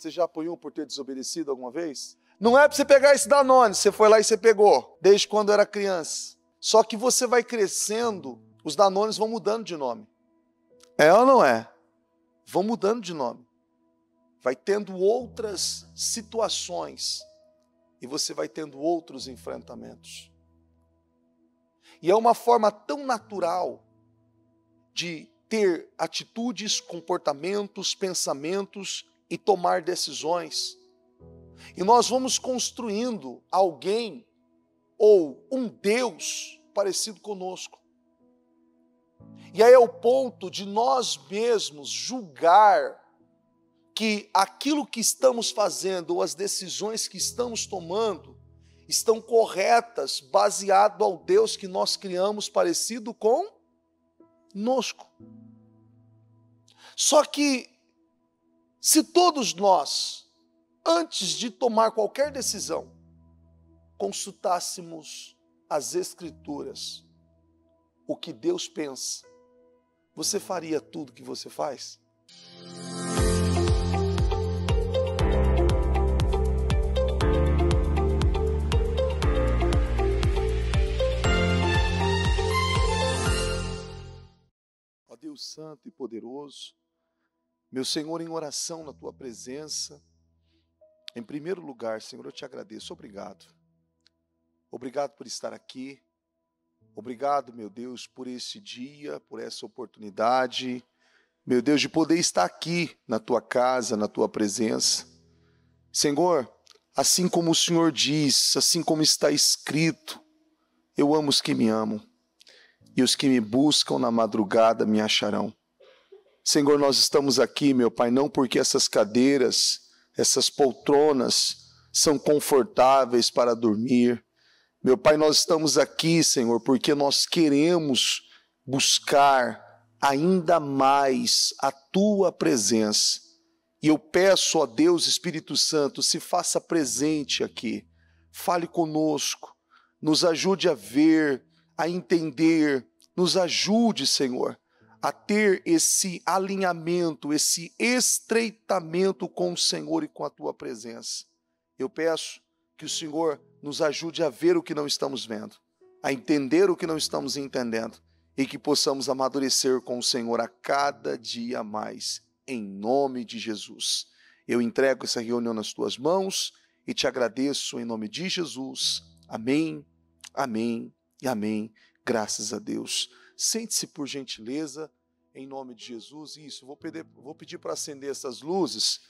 Você já apanhou por ter desobedecido alguma vez? Não é para você pegar esse Danone, você foi lá e você pegou, desde quando era criança. Só que você vai crescendo, os Danones vão mudando de nome. É ou não é? Vão mudando de nome. Vai tendo outras situações e você vai tendo outros enfrentamentos. E é uma forma tão natural de ter atitudes, comportamentos, pensamentos e tomar decisões. E nós vamos construindo alguém ou um Deus parecido conosco. E aí é o ponto de nós mesmos julgar que aquilo que estamos fazendo ou as decisões que estamos tomando estão corretas, baseado ao Deus que nós criamos parecido conosco. Só que, se todos nós, antes de tomar qualquer decisão, consultássemos as Escrituras, o que Deus pensa, você faria tudo o que você faz? Ó Deus Santo e poderoso, meu Senhor, em oração na Tua presença, em primeiro lugar, Senhor, eu te agradeço. Obrigado. Obrigado por estar aqui. Obrigado, meu Deus, por esse dia, por essa oportunidade, meu Deus, de poder estar aqui na Tua casa, na Tua presença. Senhor, assim como o Senhor diz, assim como está escrito, eu amo os que me amam, e os que me buscam na madrugada me acharão. Senhor, nós estamos aqui, meu Pai, não porque essas cadeiras, essas poltronas são confortáveis para dormir. Meu Pai, nós estamos aqui, Senhor, porque nós queremos buscar ainda mais a Tua presença. E eu peço, ó Deus Espírito Santo, se faça presente aqui. Fale conosco, nos ajude a ver, a entender, nos ajude, Senhor, a ter esse alinhamento, esse estreitamento com o Senhor e com a Tua presença. Eu peço que o Senhor nos ajude a ver o que não estamos vendo, a entender o que não estamos entendendo e que possamos amadurecer com o Senhor a cada dia mais, em nome de Jesus. Eu entrego essa reunião nas Tuas mãos e te agradeço em nome de Jesus. Amém, amém e amém. Graças a Deus. Sente-se por gentileza, em nome de Jesus. Isso, vou pedir para acender essas luzes,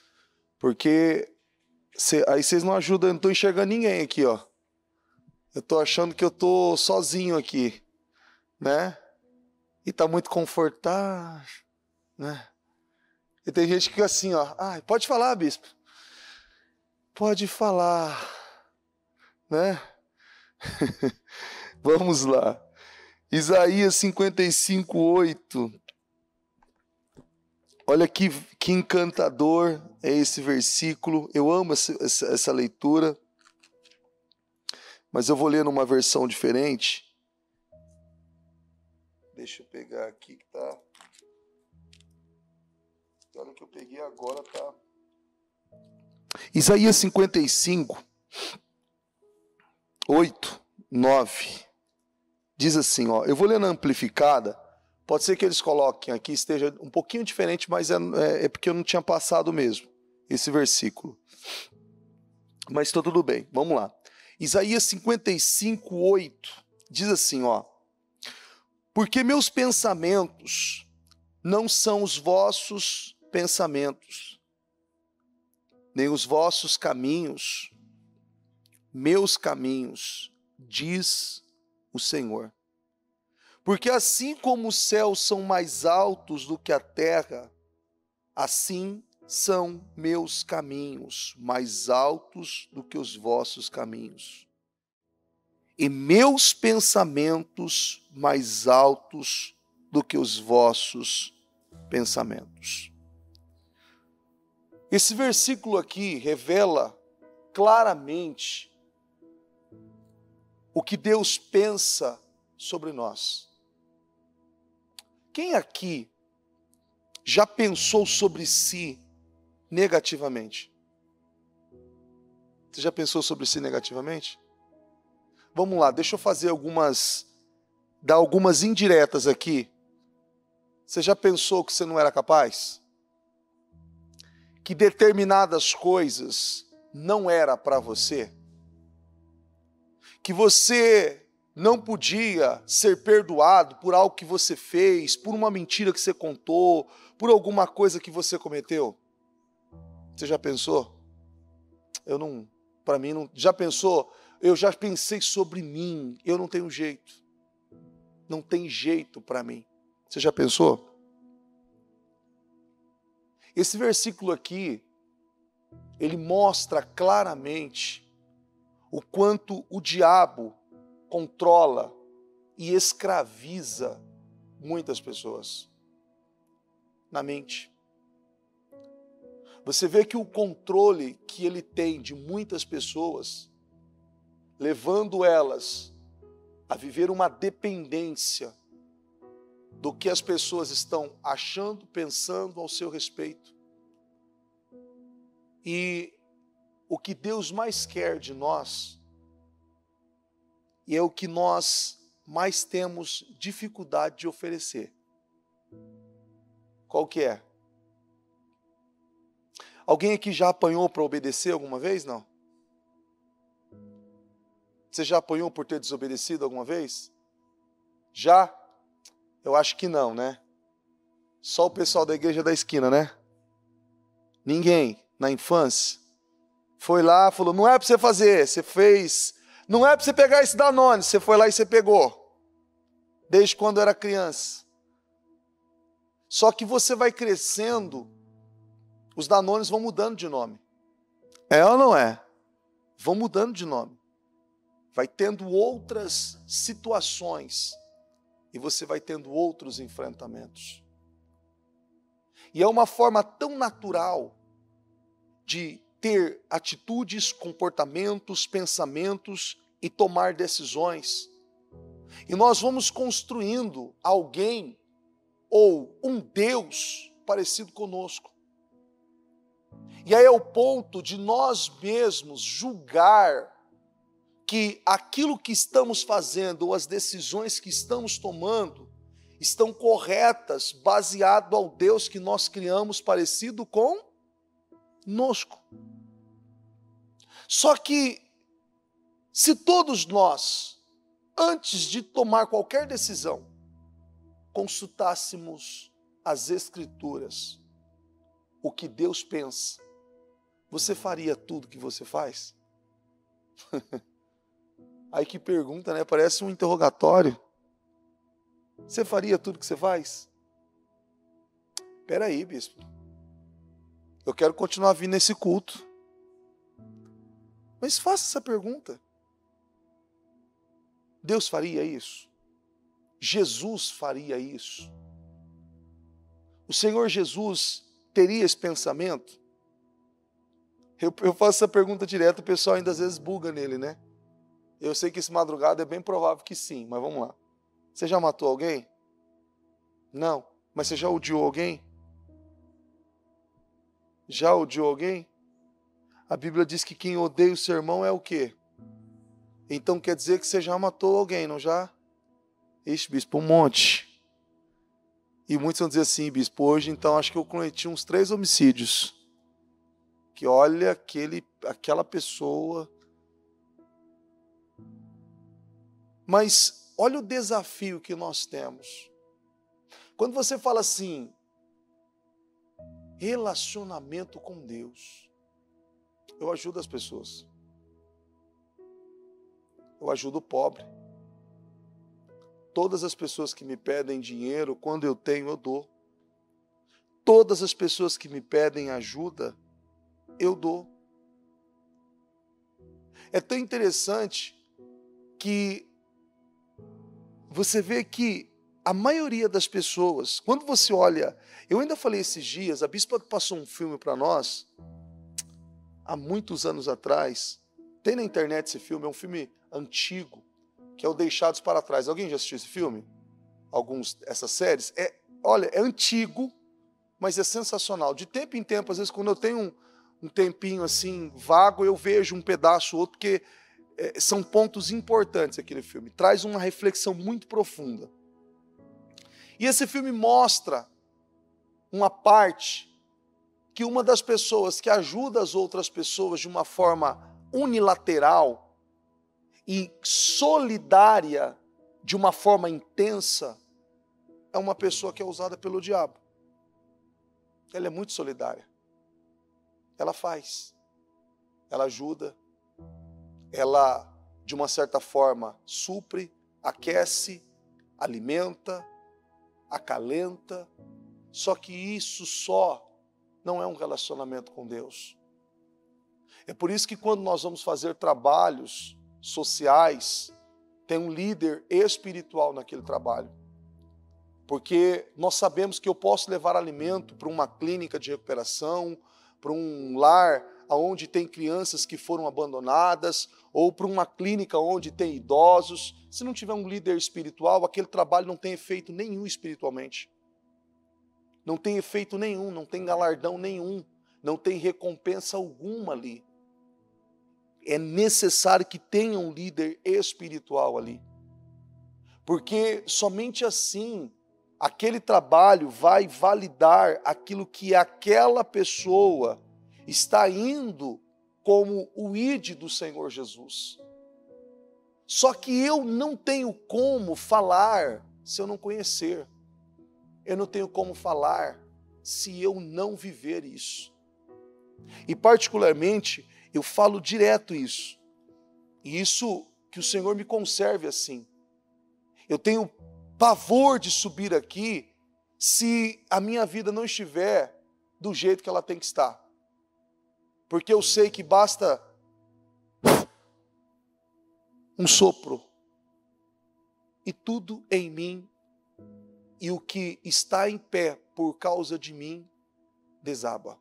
porque aí vocês não ajudam, eu não estou enxergando ninguém aqui, ó. Eu estou achando que eu estou sozinho aqui, né? E está muito confortável, né? E tem gente que fica assim, ó. Ah, pode falar, bispo. Pode falar, né? Vamos lá. Isaías 55:8. Olha que encantador é esse versículo. Eu amo essa leitura. Mas eu vou ler numa versão diferente. Deixa eu pegar aqui que tá. Olha que eu peguei agora, tá. Isaías 55:8, 9. Diz assim, ó. Eu vou ler na amplificada. Pode ser que eles coloquem aqui, esteja um pouquinho diferente, mas é porque eu não tinha passado mesmo esse versículo. Mas está tudo bem, vamos lá. Isaías 55:8 diz assim, ó. Porque meus pensamentos não são os vossos pensamentos, nem os vossos caminhos, meus caminhos, diz o Senhor. Porque assim como os céus são mais altos do que a terra, assim são meus caminhos mais altos do que os vossos caminhos, e meus pensamentos mais altos do que os vossos pensamentos. Esse versículo aqui revela claramente o que Deus pensa sobre nós. Quem aqui já pensou sobre si negativamente? Você já pensou sobre si negativamente? Vamos lá, deixa eu dar algumas indiretas aqui. Você já pensou que você não era capaz? Que determinadas coisas não era para você? Que você não podia ser perdoado por algo que você fez, por uma mentira que você contou, por alguma coisa que você cometeu? Você já pensou? Para mim não. Já pensou? Eu já pensei sobre mim, eu não tenho jeito. Não tem jeito para mim. Você já pensou? Esse versículo aqui, ele mostra claramente o quanto o diabo controla e escraviza muitas pessoas na mente. Você vê que o controle que ele tem de muitas pessoas, levando elas a viver uma dependência do que as pessoas estão achando, pensando ao seu respeito. E o que Deus mais quer de nós, e é o que nós mais temos dificuldade de oferecer. Qual que é? Alguém aqui já apanhou para obedecer alguma vez? Não? Você já apanhou por ter desobedecido alguma vez? Já? Eu acho que não, né? Só o pessoal da igreja da esquina, né? Ninguém, na infância, foi lá, falou, não é para você fazer, você fez. Não é para você pegar esse Danone, você foi lá e você pegou. Desde quando era criança. Só que você vai crescendo, os Danones vão mudando de nome. É ou não é? Vão mudando de nome. Vai tendo outras situações. E você vai tendo outros enfrentamentos. E é uma forma tão natural de ter atitudes, comportamentos, pensamentos e tomar decisões. E nós vamos construindo alguém ou um Deus parecido conosco. E aí é o ponto de nós mesmos julgar que aquilo que estamos fazendo ou as decisões que estamos tomando estão corretas, baseado ao Deus que nós criamos parecido conosco. Só que, se todos nós, antes de tomar qualquer decisão, consultássemos as Escrituras, o que Deus pensa, você faria tudo que você faz? Aí que pergunta, né? Parece um interrogatório. Você faria tudo que você faz? Espera aí, bispo. Eu quero continuar vindo nesse culto. Mas faça essa pergunta. Deus faria isso? Jesus faria isso? O Senhor Jesus teria esse pensamento? Eu faço essa pergunta direto, o pessoal ainda às vezes buga nele, né? Eu sei que esse madrugada é bem provável que sim, mas vamos lá. Você já matou alguém? Não. Mas você já odiou alguém? Já odiou alguém? A Bíblia diz que quem odeia o seu irmão é o quê? Então quer dizer que você já matou alguém, não já? Ixi, bispo, um monte. E muitos vão dizer assim, bispo, hoje então acho que eu cometi uns 3 homicídios. Que olha aquela pessoa. Mas olha o desafio que nós temos. Quando você fala assim, relacionamento com Deus, eu ajudo as pessoas. Eu ajudo o pobre. Todas as pessoas que me pedem dinheiro, quando eu tenho, eu dou. Todas as pessoas que me pedem ajuda, eu dou. É tão interessante que você vê que a maioria das pessoas, quando você olha, eu ainda falei esses dias, a bispa passou um filme para nós, há muitos anos atrás, tem na internet esse filme, é um filme antigo, que é o Deixados para Trás. Alguém já assistiu esse filme? Essas séries? Olha, é antigo, mas é sensacional. De tempo em tempo, às vezes, quando eu tenho um tempinho assim, vago, eu vejo um pedaço ou outro, porque são pontos importantes aquele filme. Traz uma reflexão muito profunda. E esse filme mostra uma parte que uma das pessoas que ajuda as outras pessoas de uma forma unilateral e solidária, de uma forma intensa, é uma pessoa que é usada pelo diabo. Ela é muito solidária. Ela faz. Ela ajuda. Ela, de uma certa forma, supre, aquece, alimenta, acalenta. Só que isso só não é um relacionamento com Deus. É por isso que quando nós vamos fazer trabalhos sociais, tem um líder espiritual naquele trabalho. Porque nós sabemos que eu posso levar alimento para uma clínica de recuperação, para um lar onde tem crianças que foram abandonadas, ou para uma clínica onde tem idosos. Se não tiver um líder espiritual, aquele trabalho não tem efeito nenhum espiritualmente. Não tem efeito nenhum, não tem galardão nenhum, não tem recompensa alguma ali. É necessário que tenha um líder espiritual ali. Porque somente assim aquele trabalho vai validar aquilo que aquela pessoa está indo como o ID do Senhor Jesus. Só que eu não tenho como falar se eu não conhecer. Eu não tenho como falar se eu não viver isso. E particularmente, eu falo direto isso. E isso que o Senhor me conserve assim. Eu tenho pavor de subir aqui se a minha vida não estiver do jeito que ela tem que estar. Porque eu sei que basta um sopro e tudo em mim e o que está em pé por causa de mim desaba.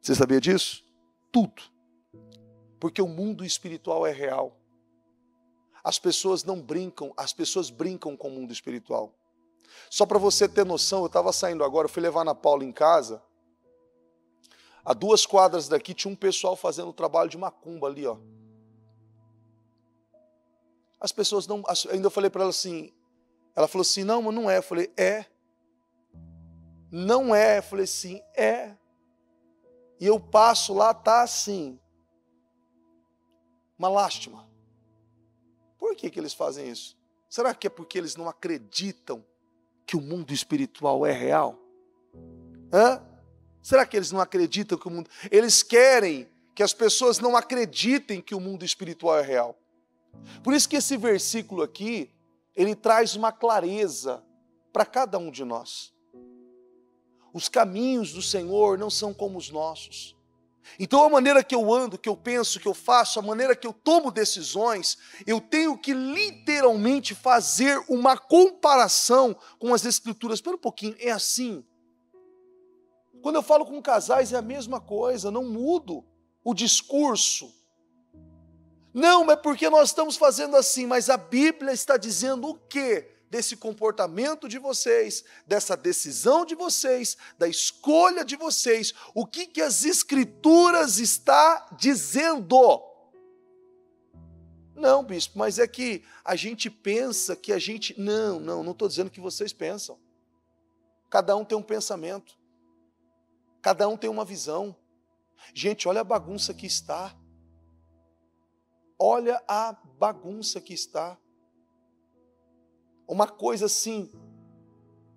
Você sabia disso? Tudo. Porque o mundo espiritual é real. As pessoas não brincam, as pessoas brincam com o mundo espiritual. Só para você ter noção, eu estava saindo agora, eu fui levar a Ana Paula em casa. A 2 quadras daqui tinha um pessoal fazendo trabalho de macumba ali, ó. As pessoas não... Ainda eu falei para ela assim... Ela falou assim, não, mas não é. Eu falei, é. Não é. Eu falei assim, é. E eu passo lá, tá assim. Uma lástima. Por que eles fazem isso? Será que é porque eles não acreditam que o mundo espiritual é real? Hã? Será que eles não acreditam que o mundo... Eles querem que as pessoas não acreditem que o mundo espiritual é real. Por isso que esse versículo aqui, ele traz uma clareza para cada um de nós. Os caminhos do Senhor não são como os nossos. Então a maneira que eu ando, que eu penso, que eu faço, a maneira que eu tomo decisões, eu tenho que literalmente fazer uma comparação com as Escrituras. Espera um pouquinho, é assim. Quando eu falo com casais é a mesma coisa, não mudo o discurso. Não, é porque nós estamos fazendo assim, mas a Bíblia está dizendo o quê? Desse comportamento de vocês, dessa decisão de vocês, da escolha de vocês, o que as Escrituras está dizendo? Não, bispo, mas é que a gente pensa que a gente... Não estou dizendo que vocês pensam. Cada um tem um pensamento. Cada um tem uma visão. Gente, olha a bagunça que está. Olha a bagunça que está. Uma coisa assim,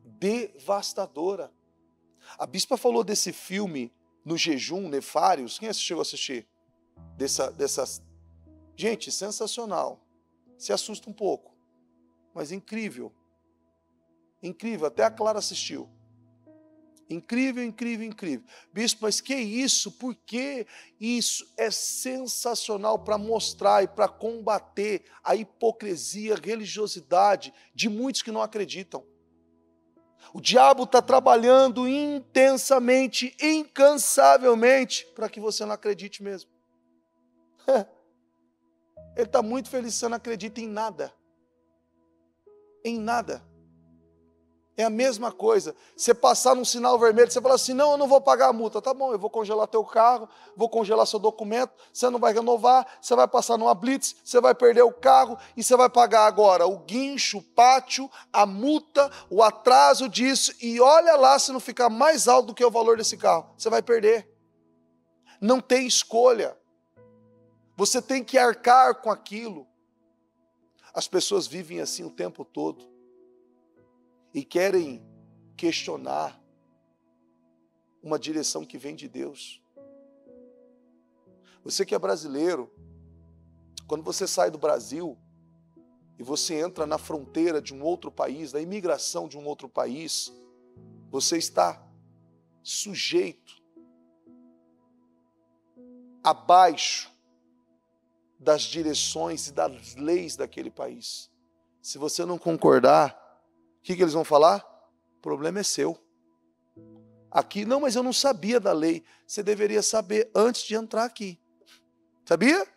devastadora. A bispa falou desse filme, No Jejum, Nefários. Quem chegou a assistir? Dessas... Gente, sensacional. Se assusta um pouco. Mas incrível. Incrível, até a Clara assistiu. Incrível, incrível, incrível. Bispo, mas que isso? Por que isso é sensacional para mostrar e para combater a hipocrisia, a religiosidade de muitos que não acreditam. O diabo está trabalhando intensamente, incansavelmente, para que você não acredite mesmo. Ele está muito feliz se você não acredita em nada. Em nada. É a mesma coisa. Você passar num sinal vermelho, você fala assim, não, eu não vou pagar a multa. Tá bom, eu vou congelar teu carro, vou congelar seu documento, você não vai renovar, você vai passar numa blitz, você vai perder o carro e você vai pagar agora o guincho, o pátio, a multa, o atraso disso, e olha lá se não ficar mais alto do que o valor desse carro. Você vai perder. Não tem escolha. Você tem que arcar com aquilo. As pessoas vivem assim o tempo todo. E querem questionar uma direção que vem de Deus. Você que é brasileiro, quando você sai do Brasil e você entra na fronteira de um outro país, na imigração de um outro país, você está sujeito, abaixo das direções e das leis daquele país. Se você não concordar, o que eles vão falar? O problema é seu. Aqui, não, mas eu não sabia da lei. Você deveria saber antes de entrar aqui. Sabia?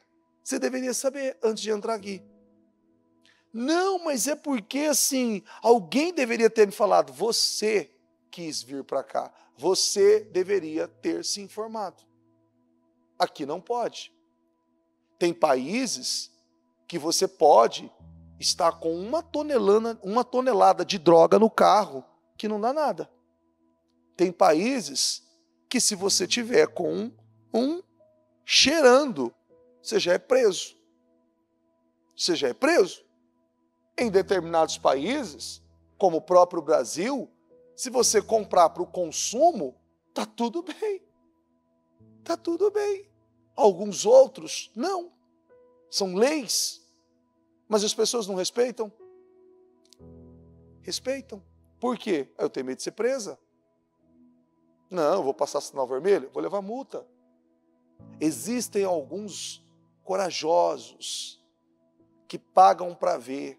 Você deveria saber antes de entrar aqui. Não, mas é porque assim, alguém deveria ter me falado. Você quis vir para cá. Você deveria ter se informado. Aqui não pode. Tem países que você pode está com uma tonelada de droga no carro, que não dá nada. Tem países que se você tiver com um cheirando, você já é preso. Você já é preso. Em determinados países, como o próprio Brasil, se você comprar para o consumo, está tudo bem. Está tudo bem. Alguns outros, não. São leis. Mas as pessoas não respeitam? Respeitam. Por quê? Eu tenho medo de ser presa. Não, eu vou passar sinal vermelho, vou levar multa. Existem alguns corajosos que pagam para ver.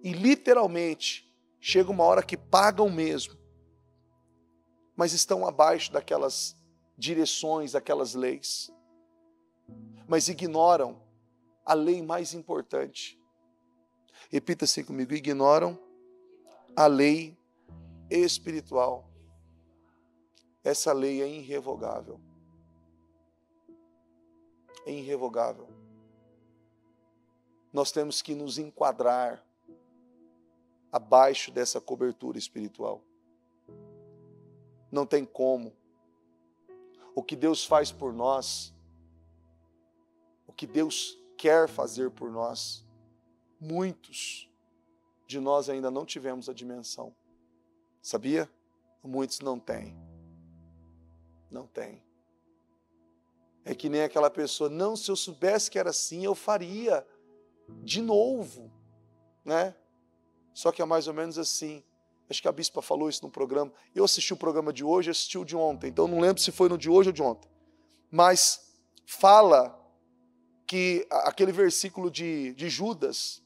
E literalmente, chega uma hora que pagam mesmo. Mas estão abaixo daquelas direções, daquelas leis. Mas ignoram a lei mais importante. Repita assim comigo, ignoram a lei espiritual. Essa lei é irrevogável. É irrevogável. Nós temos que nos enquadrar abaixo dessa cobertura espiritual. Não tem como. O que Deus faz por nós, o que Deus quer fazer por nós, muitos de nós ainda não tivemos a dimensão. Sabia? Muitos não têm. Não têm. É que nem aquela pessoa, não, se eu soubesse que era assim, eu faria de novo, né? Só que é mais ou menos assim. Acho que a bispa falou isso no programa. Eu assisti o programa de hoje, assisti o de ontem, então não lembro se foi no de hoje ou de ontem. Mas fala que aquele versículo de Judas,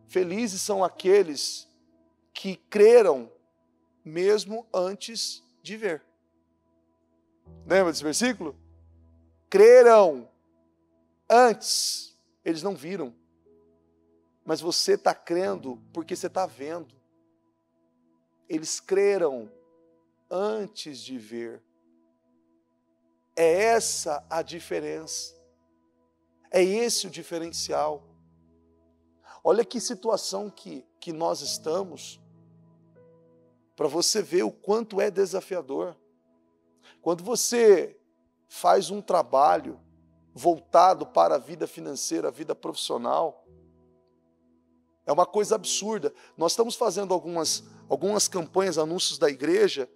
felizes são aqueles que creram mesmo antes de ver. Lembra desse versículo? Creram antes, eles não viram. Mas você está crendo porque você está vendo. Eles creram antes de ver. É essa a diferença. É esse o diferencial. Olha que situação que nós estamos, para você ver o quanto é desafiador. Quando você faz um trabalho voltado para a vida financeira, a vida profissional, é uma coisa absurda. Nós estamos fazendo algumas campanhas, anúncios da igreja,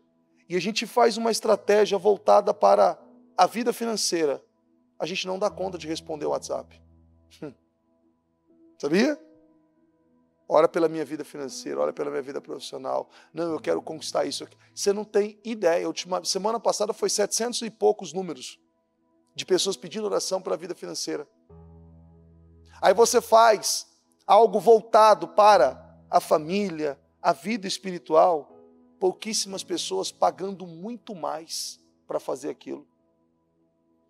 e a gente faz uma estratégia voltada para a vida financeira. A gente não dá conta de responder o WhatsApp. Sabia? Ora pela minha vida financeira, ora pela minha vida profissional. Não, eu quero conquistar isso. Você não tem ideia. Semana passada foi 700 e poucos números de pessoas pedindo oração pela vida financeira. Aí você faz algo voltado para a família, a vida espiritual, pouquíssimas pessoas pagando muito mais para fazer aquilo.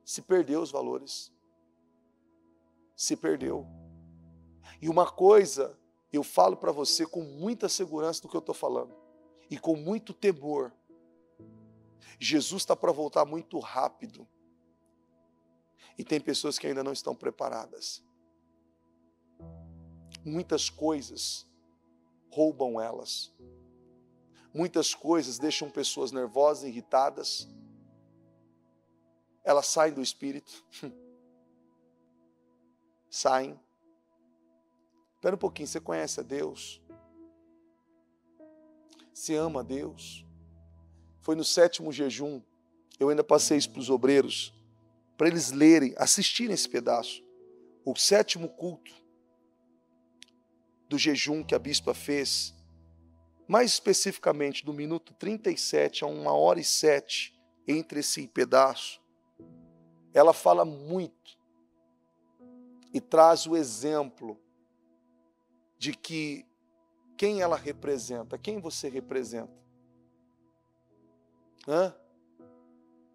Se perdeu os valores. Se perdeu. E uma coisa, eu falo para você com muita segurança do que eu estou falando. e com muito temor. Jesus está para voltar muito rápido. E tem pessoas que ainda não estão preparadas. Muitas coisas roubam elas. Muitas coisas deixam pessoas nervosas, irritadas. Elas saem do espírito. Saem. Espera um pouquinho, você conhece a Deus? Você ama a Deus? Foi no 7º jejum, eu ainda passei isso para os obreiros, para eles lerem, assistirem esse pedaço. O 7º culto do jejum que a bispa fez, mais especificamente do minuto 37 a 1h07, entre esse pedaço, ela fala muito e traz o exemplo de que quem ela representa, quem você representa.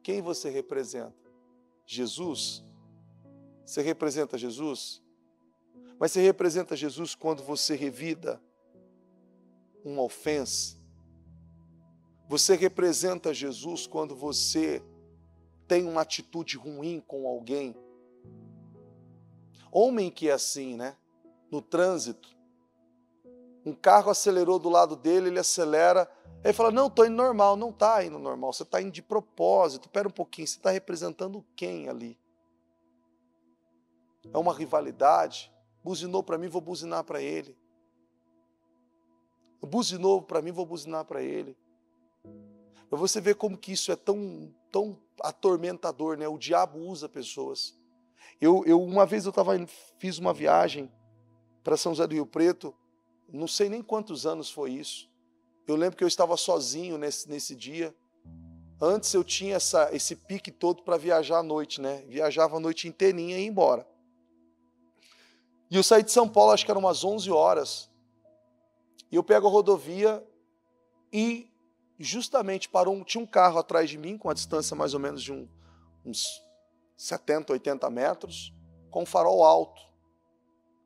Quem você representa? Jesus? Você representa Jesus? Mas você representa Jesus quando você revida uma ofensa? Você representa Jesus quando você tem uma atitude ruim com alguém? Homem que é assim, né? No trânsito, um carro acelerou do lado dele, ele acelera, ele fala, não, estou indo normal. Não está indo normal, você está indo de propósito. Espera um pouquinho, você está representando quem ali? É uma rivalidade? Buzinou para mim, vou buzinar para ele. Buzinou para mim, vou buzinar para ele. Para você ver como que isso é tão atormentador, né? O diabo usa pessoas. Uma vez fiz uma viagem para São José do Rio Preto, não sei nem quantos anos foi isso. Eu lembro que eu estava sozinho nesse dia. Antes eu tinha esse pique todo para viajar à noite, né? Viajava a noite inteirinha e ia embora. E eu saí de São Paulo, acho que eram umas 11 horas. E eu pego a rodovia e justamente tinha um carro atrás de mim, com a distância mais ou menos de uns 70, 80 metros, com farol alto.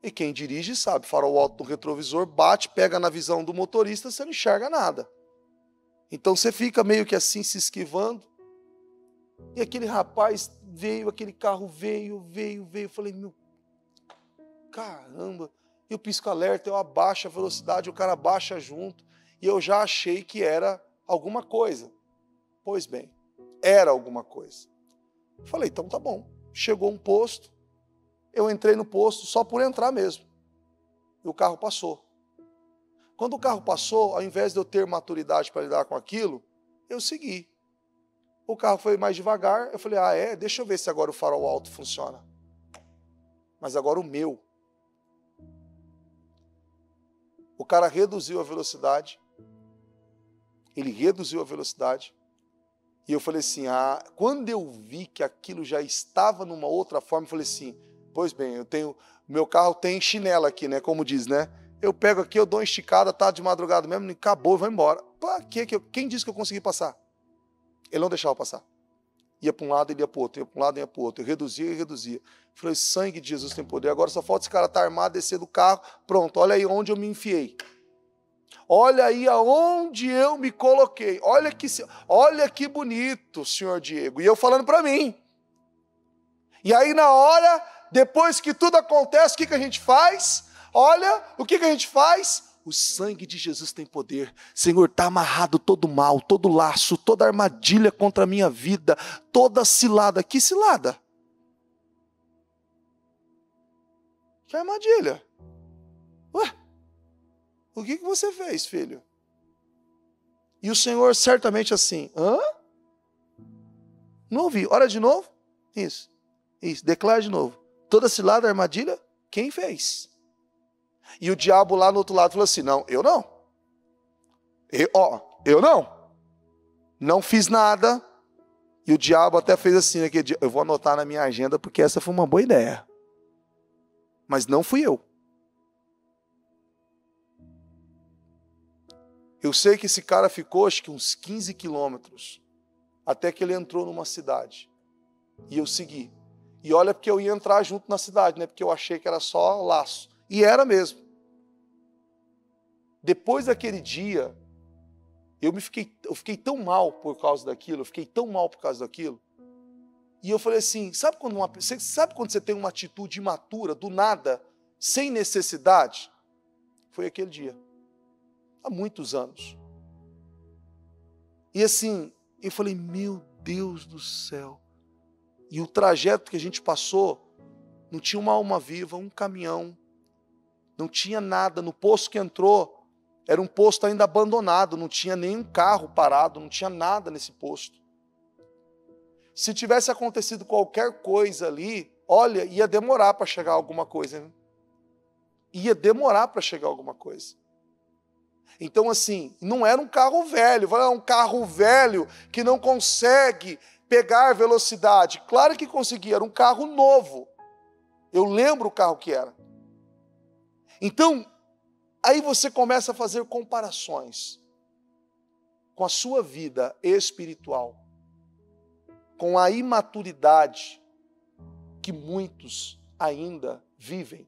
E quem dirige sabe, farol alto do retrovisor, bate, pega na visão do motorista, você não enxerga nada. Então você fica meio que assim, se esquivando. E aquele rapaz veio, aquele carro veio. Eu falei, meu, caramba. Eu pisco-alerta, eu abaixo a velocidade, o cara abaixa junto. E eu já achei que era alguma coisa. Pois bem, era alguma coisa. Falei, então tá bom. Chegou um posto. Eu entrei no posto só por entrar mesmo. E o carro passou. Quando o carro passou, ao invés de eu ter maturidade para lidar com aquilo, eu segui. O carro foi mais devagar, eu falei, deixa eu ver se agora o farol alto funciona. Mas agora o meu. O cara reduziu a velocidade. Ele reduziu a velocidade. E eu falei assim, quando eu vi que aquilo já estava numa outra forma, eu falei assim, pois bem, meu carro tem chinela aqui, né? Como diz, né? Eu pego aqui, eu dou uma esticada, tá de madrugada mesmo, acabou, vai embora. Quem disse que eu consegui passar? Ele não deixava eu passar. Ia para um lado, ele ia para o outro, ia para um lado, ia para o outro. Eu reduzia. Falei, sangue de Jesus tem poder. Agora só falta esse cara estar armado, descer do carro. Pronto, olha aí onde eu me enfiei. Olha aí aonde eu me coloquei. Olha que bonito, senhor Diego. E eu falando para mim. E aí na hora, depois que tudo acontece, o que a gente faz? Olha, o que a gente faz? O sangue de Jesus tem poder. Senhor, está amarrado todo mal, todo laço, toda armadilha contra a minha vida, toda cilada. Que cilada? Que armadilha? Ué, o que você fez, filho? E o Senhor certamente assim, Não ouvi, ora de novo? Isso, declara de novo. Toda cilada, armadilha, quem fez? E o diabo lá no outro lado falou assim, não, eu não. Eu não. Não fiz nada. E o diabo até fez assim, naquele dia, eu vou anotar na minha agenda porque essa foi uma boa ideia. Mas não fui eu. Eu sei que esse cara ficou, acho que uns 15 quilômetros, até que ele entrou numa cidade. E eu segui. E olha, porque eu ia entrar junto na cidade, né? Porque eu achei que era só laço. E era mesmo. Depois daquele dia, Eu fiquei tão mal por causa daquilo, E eu falei assim, sabe quando você tem uma atitude imatura, do nada, sem necessidade? Foi aquele dia, há muitos anos. E assim, eu falei, meu Deus do céu. E o trajeto que a gente passou, não tinha uma alma viva, um caminhão, não tinha nada. No posto que entrou, era um posto ainda abandonado, não tinha nenhum carro parado, não tinha nada nesse posto. Se tivesse acontecido qualquer coisa ali, olha, ia demorar para chegar alguma coisa. Né? Ia demorar para chegar alguma coisa. Então, assim, não era um carro velho, um carro velho que não consegue pegar velocidade. Claro que conseguia, era um carro novo. Eu lembro o carro que era. Então, aí você começa a fazer comparações com a sua vida espiritual, com a imaturidade que muitos ainda vivem.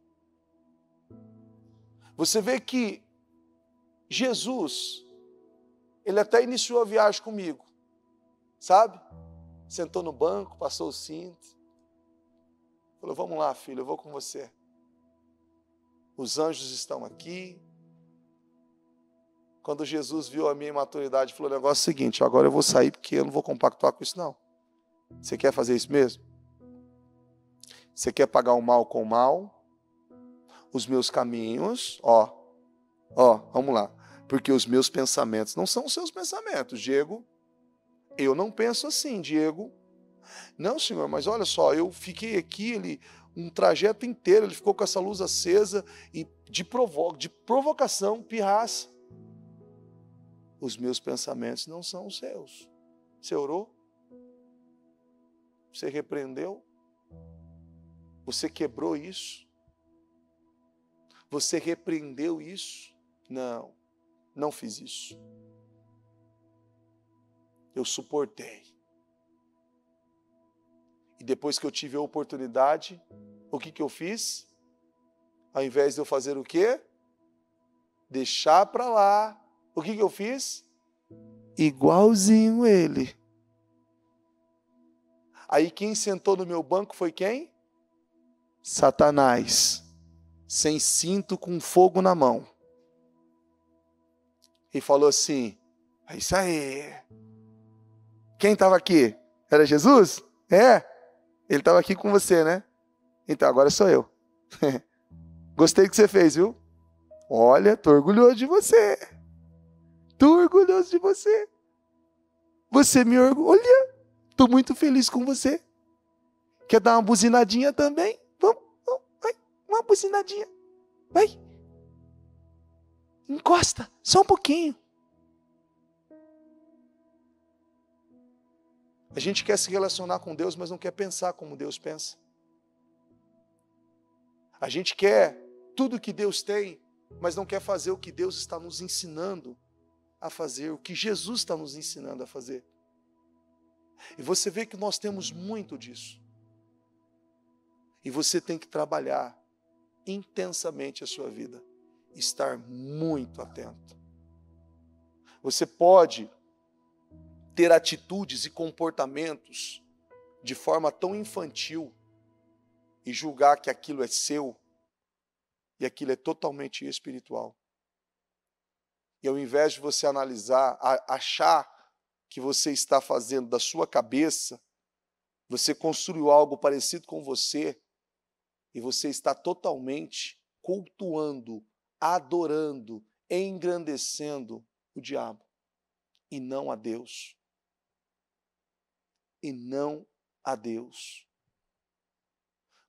Você vê que Jesus, ele até iniciou a viagem comigo, sabe? Sentou no banco, passou o cinto, falou, vamos lá, filho, eu vou com você. Os anjos estão aqui. Quando Jesus viu a minha imaturidade, falou, o negócio é o seguinte, agora eu vou sair porque eu não vou compactuar com isso não. Você quer fazer isso mesmo? Você quer pagar o mal com o mal? Os meus caminhos, vamos lá. Porque os meus pensamentos não são os seus pensamentos, Diego. Eu não penso assim, Diego. Não, senhor, mas olha só, eu fiquei aqui, um trajeto inteiro, ele ficou com essa luz acesa e de provocação, pirraça. Os meus pensamentos não são os seus. Você orou? Você repreendeu? Você quebrou isso? Você repreendeu isso? Não, não fiz isso. Eu suportei. E depois que eu tive a oportunidade, o que eu fiz? Ao invés de eu fazer o quê? Deixar para lá. O que eu fiz? Igualzinho ele. Aí quem sentou no meu banco foi quem? Satanás. Sem cinto, com fogo na mão. E falou assim, é isso aí. Quem estava aqui? Era Jesus? É. Ele estava aqui com você, né? Então, agora sou eu. Gostei do que você fez, viu? Olha, tô orgulhoso de você. Tô orgulhoso de você. Você me orgulha. Tô muito feliz com você. Quer dar uma buzinadinha também? Vamos, vai. Uma buzinadinha. Vai. Encosta, só um pouquinho. A gente quer se relacionar com Deus, mas não quer pensar como Deus pensa. A gente quer tudo que Deus tem, mas não quer fazer o que Deus está nos ensinando a fazer, o que Jesus está nos ensinando a fazer. E você vê que nós temos muito disso. E você tem que trabalhar intensamente a sua vida. Estar muito atento. Você pode ter atitudes e comportamentos de forma tão infantil e julgar que aquilo é seu e aquilo é totalmente espiritual. E ao invés de você analisar, achar que você está fazendo da sua cabeça, você construiu algo parecido com você e você está totalmente cultuando, adorando, engrandecendo o diabo e não a Deus. E não a Deus.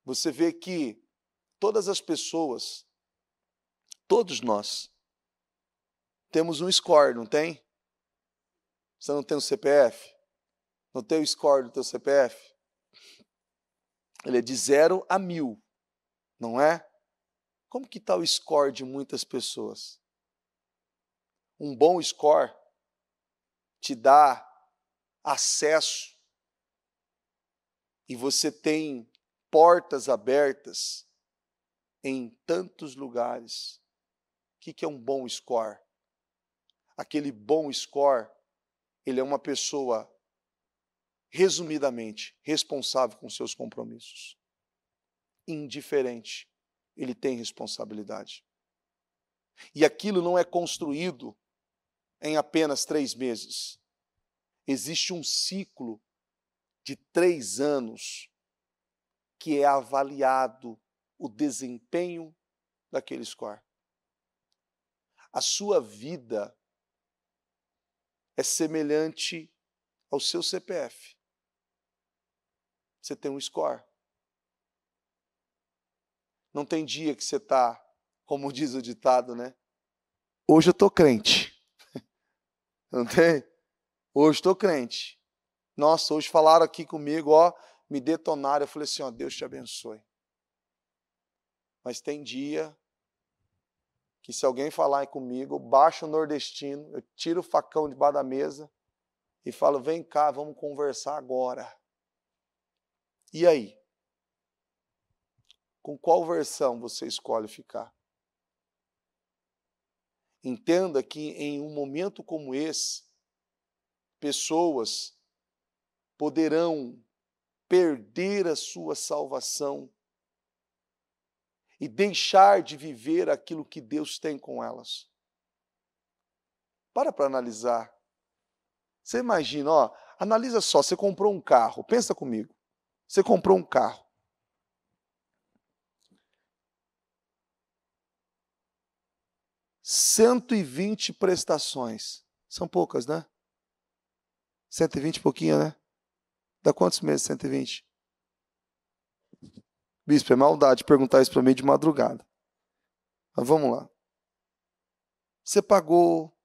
Você vê que todas as pessoas, todos nós, temos um score, não tem? Você não tem um CPF? Não tem o score do teu CPF? Ele é de 0 a 1000, não é? Como que está o score de muitas pessoas? Um bom score te dá acesso e você tem portas abertas em tantos lugares. O que é um bom score? aquele bom score, ele é uma pessoa, resumidamente, responsável com seus compromissos. Indiferente, ele tem responsabilidade. E aquilo não é construído em apenas 3 meses. Existe um ciclo de 3 anos que é avaliado o desempenho daquele score. A sua vida é semelhante ao seu CPF. Você tem um score. Não tem dia que você está, como diz o ditado, né? Hoje eu estou crente. Não tem? Hoje estou crente. Nossa, hoje falaram aqui comigo, ó, me detonaram. Eu falei assim, ó, Deus te abençoe. Mas tem dia que se alguém falar comigo, eu baixo o nordestino, eu tiro o facão debaixo da mesa e falo, vem cá, vamos conversar agora. E aí? Com qual versão você escolhe ficar? Entenda que em um momento como esse, pessoas poderão perder a sua salvação e deixar de viver aquilo que Deus tem com elas. Para analisar. Você imagina, ó, analisa só, você comprou um carro, pensa comigo. Você comprou um carro. R$ 120 prestações. São poucas, né? 120 e pouquinho, né? Dá quantos meses 120? Bispo, é maldade perguntar isso para mim de madrugada. Mas vamos lá. Você pagou,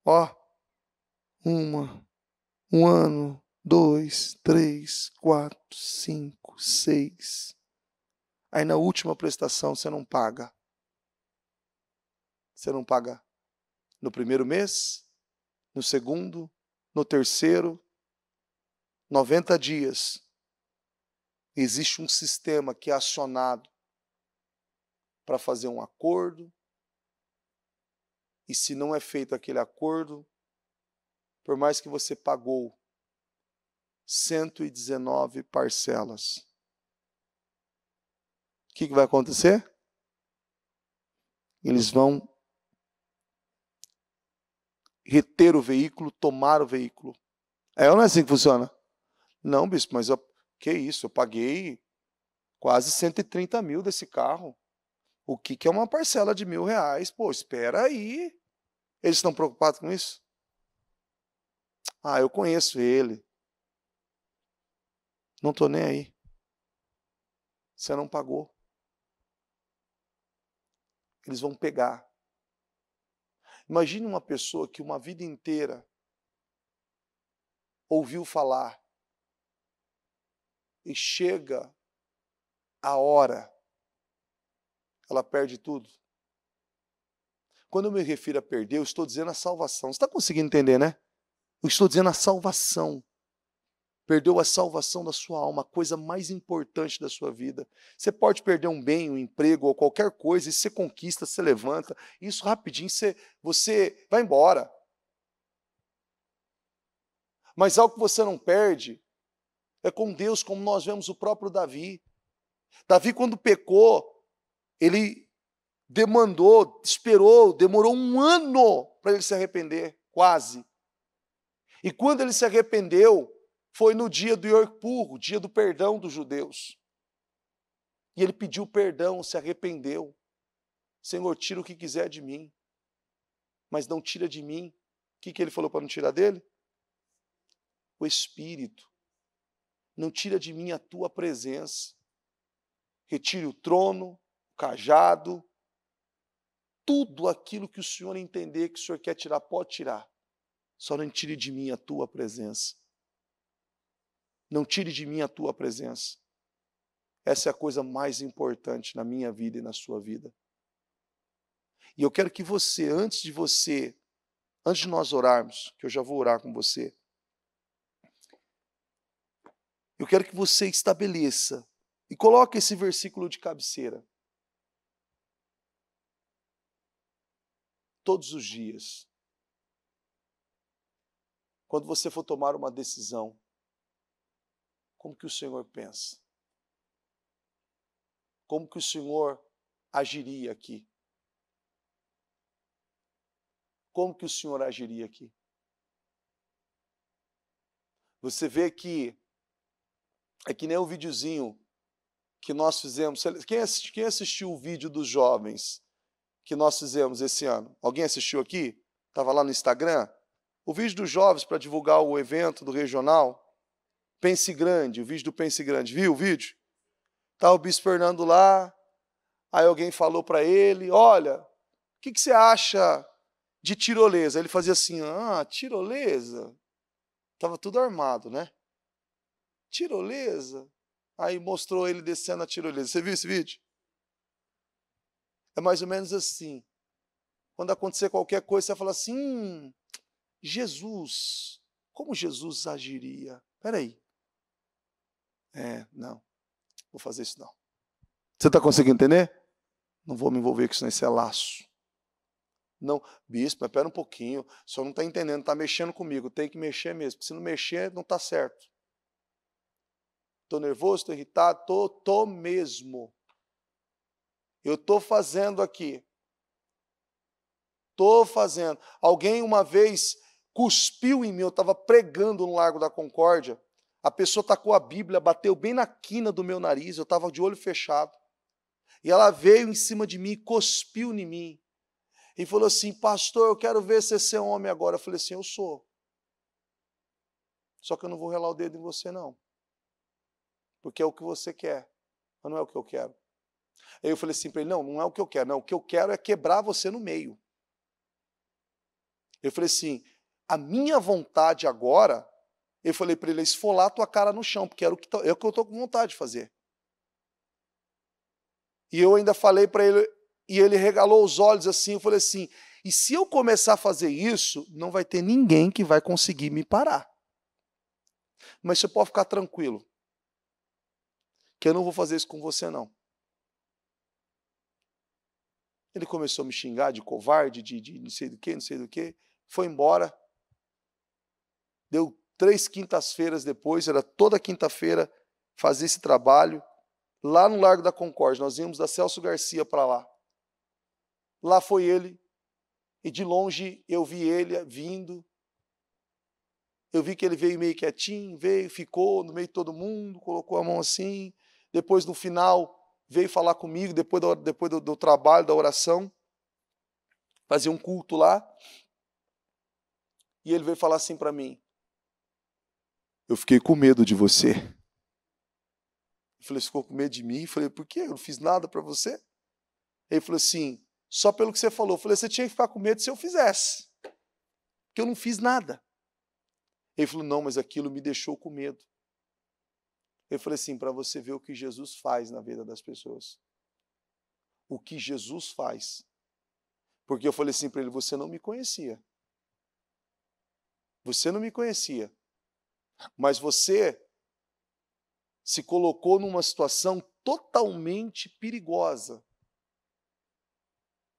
ó, um ano, 2, 3, 4, 5, 6. Aí na última prestação você não paga. Você não paga no primeiro mês, no segundo, no terceiro, 90 dias. Existe um sistema que é acionado para fazer um acordo. E se não é feito aquele acordo, por mais que você pagou 119 parcelas, o que vai acontecer? Eles vão reter o veículo, tomar o veículo. É ou não é assim que funciona? Não, bispo, mas que isso? Eu paguei quase 130 mil desse carro. O que é uma parcela de R$ 1.000? Pô, espera aí. Eles estão preocupados com isso? Ah, eu conheço ele. Não estou nem aí. Você não pagou. Eles vão pegar. Imagine uma pessoa que uma vida inteira ouviu falar e chega a hora, ela perde tudo. Quando eu me refiro a perder, eu estou dizendo a salvação. Você está conseguindo entender, né? Eu estou dizendo a salvação. Perdeu a salvação da sua alma, a coisa mais importante da sua vida. Você pode perder um bem, um emprego ou qualquer coisa, e você conquista, você levanta. Isso rapidinho, você vai embora. Mas algo que você não perde é com Deus, como nós vemos o próprio Davi. Davi, quando pecou, ele demorou 1 ano para ele se arrepender, quase. E quando ele se arrependeu, foi no dia do Yom Kippur, o dia do perdão dos judeus. E ele pediu perdão, se arrependeu. Senhor, tira o que quiser de mim, mas não tira de mim. O que ele falou para não tirar dele? O Espírito. Não tira de mim a tua presença. Retire o trono, o cajado, tudo aquilo que o Senhor entender que o Senhor quer tirar, pode tirar. Só não tire de mim a tua presença. Não tire de mim a tua presença. Essa é a coisa mais importante na minha vida e na sua vida. E eu quero que você, antes de nós orarmos, que eu já vou orar com você, eu quero que você estabeleça e coloque esse versículo de cabeceira. Todos os dias. quando você for tomar uma decisão, como que o Senhor pensa? Como que o Senhor agiria aqui? Como que o Senhor agiria aqui? Você vê que é que nem o videozinho que nós fizemos. Quem assistiu o vídeo dos jovens que nós fizemos esse ano? Alguém assistiu aqui? Estava lá no Instagram? O vídeo dos jovens para divulgar o evento do regional. Pense Grande, o vídeo do Pense Grande. Viu o vídeo? Estava o Bispo Fernando lá, aí alguém falou para ele, olha, o que você acha de tirolesa? Ele fazia assim, tirolesa? Estava tudo armado, né? Tirolesa? Aí mostrou ele descendo a tirolesa. Você viu esse vídeo? É mais ou menos assim. Quando acontecer qualquer coisa, você vai falar assim, Jesus, como Jesus agiria? Peraí. Não, vou fazer isso não. Você está conseguindo entender? Não vou me envolver com isso, não, isso é laço. Não, bispo, mas espera um pouquinho, o senhor não está entendendo, está mexendo comigo, tem que mexer mesmo, porque se não mexer, não está certo. Estou nervoso, estou irritado, estou mesmo. Eu estou fazendo aqui. Estou fazendo. Alguém uma vez cuspiu em mim, eu estava pregando no Largo da Concórdia, a pessoa tacou a Bíblia, bateu bem na quina do meu nariz, eu estava de olho fechado. E ela veio em cima de mim, cuspiu em mim. E falou assim, pastor, eu quero ver você é homem agora. Eu falei assim, eu sou. Só que eu não vou relar o dedo em você, não. Porque é o que você quer, mas não é o que eu quero. Aí eu falei assim para ele, não é o que eu quero. Não, o que eu quero é quebrar você no meio. Eu falei assim, a minha vontade agora, eu falei para ele, é esfolar a tua cara no chão, porque é o que eu estou com vontade de fazer. E eu ainda falei para ele, e ele regalou os olhos assim, eu falei assim, e se eu começar a fazer isso, não vai ter ninguém que vai conseguir me parar. Mas você pode ficar tranquilo, que eu não vou fazer isso com você, não. Ele começou a me xingar de covarde, de não sei do que, foi embora. Deu 3 quintas-feiras depois, era toda quinta-feira, fazer esse trabalho, lá no Largo da Concórdia, nós íamos da Celso Garcia para lá. Lá foi ele, e de longe eu vi ele vindo. Eu vi que ele veio meio quietinho, veio, ficou no meio de todo mundo, colocou a mão assim. Depois, no final, veio falar comigo, depois do trabalho, da oração. Fazia um culto lá. E ele veio falar assim para mim, eu fiquei com medo de você. Eu falei, você ficou com medo de mim? Eu falei, por quê? Eu não fiz nada para você? Ele falou assim, só pelo que você falou. Eu falei, você tinha que ficar com medo se eu fizesse. Porque eu não fiz nada. Ele falou, não, mas aquilo me deixou com medo. Eu falei assim, para você ver o que Jesus faz na vida das pessoas. O que Jesus faz. Porque eu falei assim para ele, você não me conhecia. Você não me conhecia. Mas você se colocou numa situação totalmente perigosa.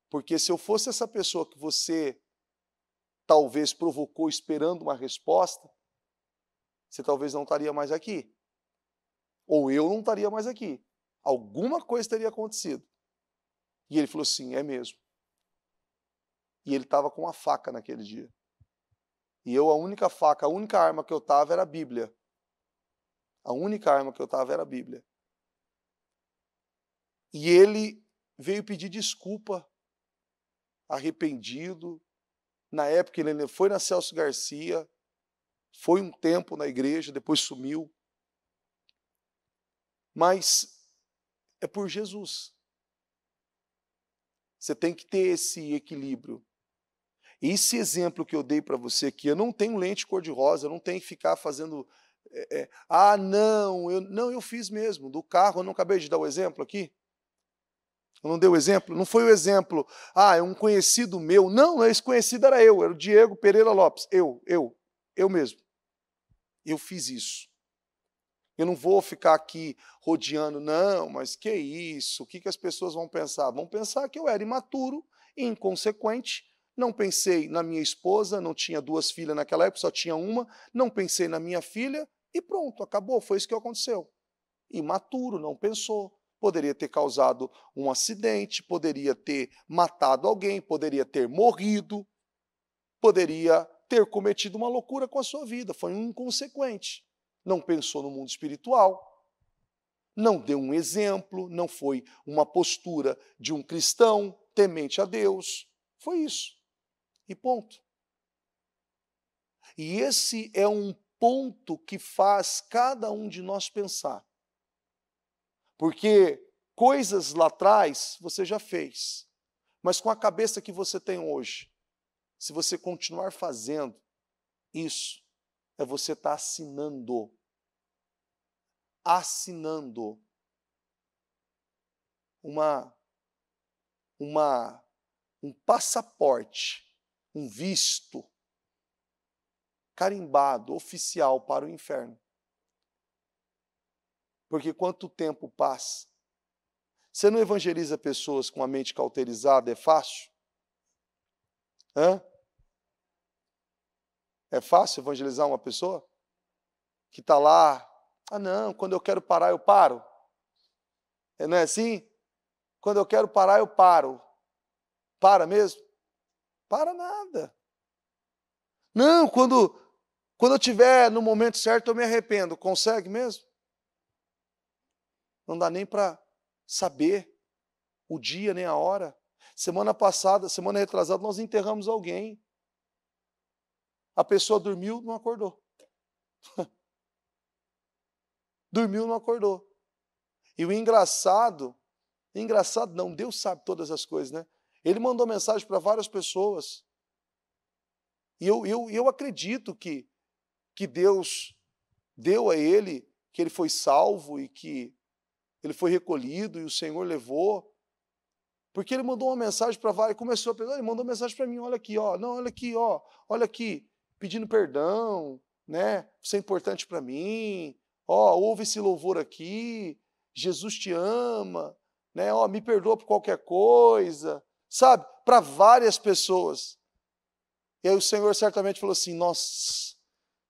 Porque se eu fosse essa pessoa que você talvez provocou esperando uma resposta, você talvez não estaria mais aqui. Ou eu não estaria mais aqui. Alguma coisa teria acontecido. E ele falou assim, é mesmo. E ele estava com uma faca naquele dia. E eu, a única arma que eu estava era a Bíblia. A única arma que eu estava era a Bíblia. E ele veio pedir desculpa, arrependido. Na época ele foi na Celso Garcia, foi um tempo na igreja, depois sumiu. Mas é por Jesus. Você tem que ter esse equilíbrio. Esse exemplo que eu dei para você aqui, eu não tenho lente cor-de-rosa, eu não tenho que ficar fazendo... eu fiz mesmo, do carro, eu não acabei de dar o exemplo aqui? Eu não dei o exemplo? Não foi o exemplo, é um conhecido meu. Não, esse conhecido era o Diego Pereira Lopes. Eu mesmo. Eu fiz isso. Eu não vou ficar aqui rodeando, não, mas que isso? O que as pessoas vão pensar? Vão pensar que eu era imaturo, inconsequente, não pensei na minha esposa, não tinha 2 filhas naquela época, só tinha uma, não pensei na minha filha e pronto, acabou, foi isso que aconteceu. Imaturo, não pensou. Poderia ter causado um acidente, poderia ter matado alguém, poderia ter morrido, poderia ter cometido uma loucura com a sua vida, foi um inconsequente. Não pensou no mundo espiritual, não deu um exemplo, não foi uma postura de um cristão temente a Deus. Foi isso. E ponto. E esse é um ponto que faz cada um de nós pensar. Porque coisas lá atrás você já fez, mas com a cabeça que você tem hoje, se você continuar fazendo isso, é você estar assinando um passaporte, um visto carimbado, oficial para o inferno. Porque quanto tempo passa? Você não evangeliza pessoas com a mente cauterizada, é fácil? Hã? É fácil evangelizar uma pessoa? Que está lá, não, quando eu quero parar, eu paro. Não é assim? Quando eu quero parar, eu paro. Para mesmo? Para nada. Não, quando eu estiver no momento certo, eu me arrependo. Consegue mesmo? Não dá nem para saber o dia nem a hora. Semana retrasada, nós enterramos alguém. A pessoa dormiu, não acordou. Dormiu, não acordou. E o engraçado não, Deus sabe todas as coisas, né? Ele mandou mensagem para várias pessoas. E eu acredito que Deus deu a ele, que ele foi salvo e que ele foi recolhido e o Senhor levou. Porque ele mandou uma mensagem para vários, começou a pensar, ele mandou mensagem para mim, olha aqui, ó, não, olha aqui, pedindo perdão, né? Isso é importante para mim. Ó, ouve esse louvor aqui. Jesus te ama, né? Ó, me perdoa por qualquer coisa, sabe? Para várias pessoas. E aí o Senhor certamente falou assim: nossa,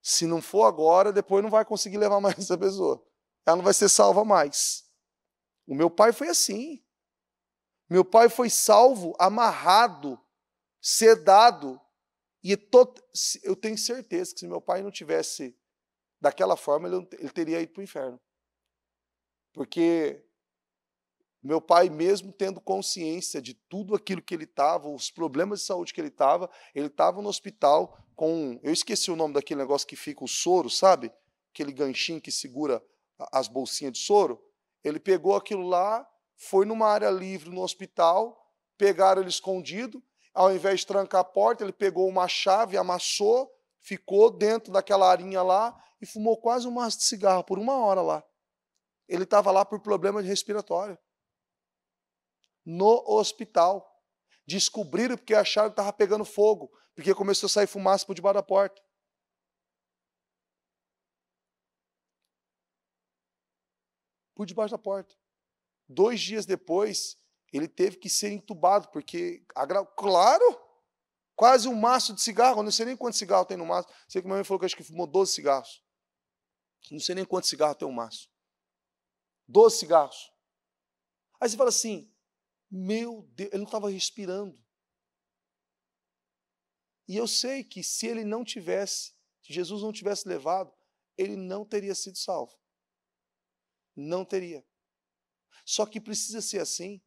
se não for agora, depois não vai conseguir levar mais essa pessoa. Ela não vai ser salva mais. O meu pai foi assim. Meu pai foi salvo, amarrado, sedado. E eu tenho certeza que se meu pai não tivesse daquela forma, ele teria ido para o inferno. Porque meu pai, mesmo tendo consciência de tudo aquilo que ele estava, os problemas de saúde que ele estava no hospital com... Eu esqueci o nome daquele negócio que fica o soro, sabe? Aquele ganchinho que segura as bolsinhas de soro. Ele pegou aquilo lá, foi numa área livre no hospital, pegaram ele escondido, ao invés de trancar a porta, ele pegou uma chave, amassou, ficou dentro daquela arinha lá e fumou quase um maço de cigarro por 1 hora lá. Ele estava lá por problema respiratório. No hospital. Descobriram porque acharam que estava pegando fogo, porque começou a sair fumaça por debaixo da porta. Por debaixo da porta. 2 dias depois, ele teve que ser entubado, porque, claro, quase um maço de cigarro, eu não sei nem quantos cigarros tem no maço. Sei que minha mãe falou que acho que fumou 12 cigarros. Não sei nem quantos cigarros tem um maço. 12 cigarros. Aí você fala assim, meu Deus, ele não estava respirando. E eu sei que se ele não tivesse, se Jesus não tivesse levado, ele não teria sido salvo. Não teria. Só que precisa ser assim.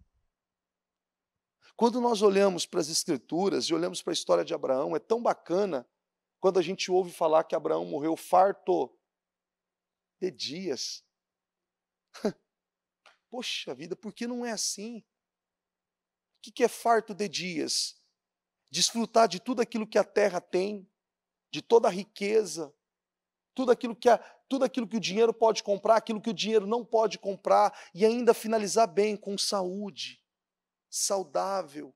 Quando nós olhamos para as Escrituras e olhamos para a história de Abraão, é tão bacana quando a gente ouve falar que Abraão morreu farto de dias. Poxa vida, por que não é assim? O que é farto de dias? Desfrutar de tudo aquilo que a terra tem, de toda a riqueza, tudo aquilo que o dinheiro pode comprar, aquilo que o dinheiro não pode comprar, e ainda finalizar bem, com saúde, saudável.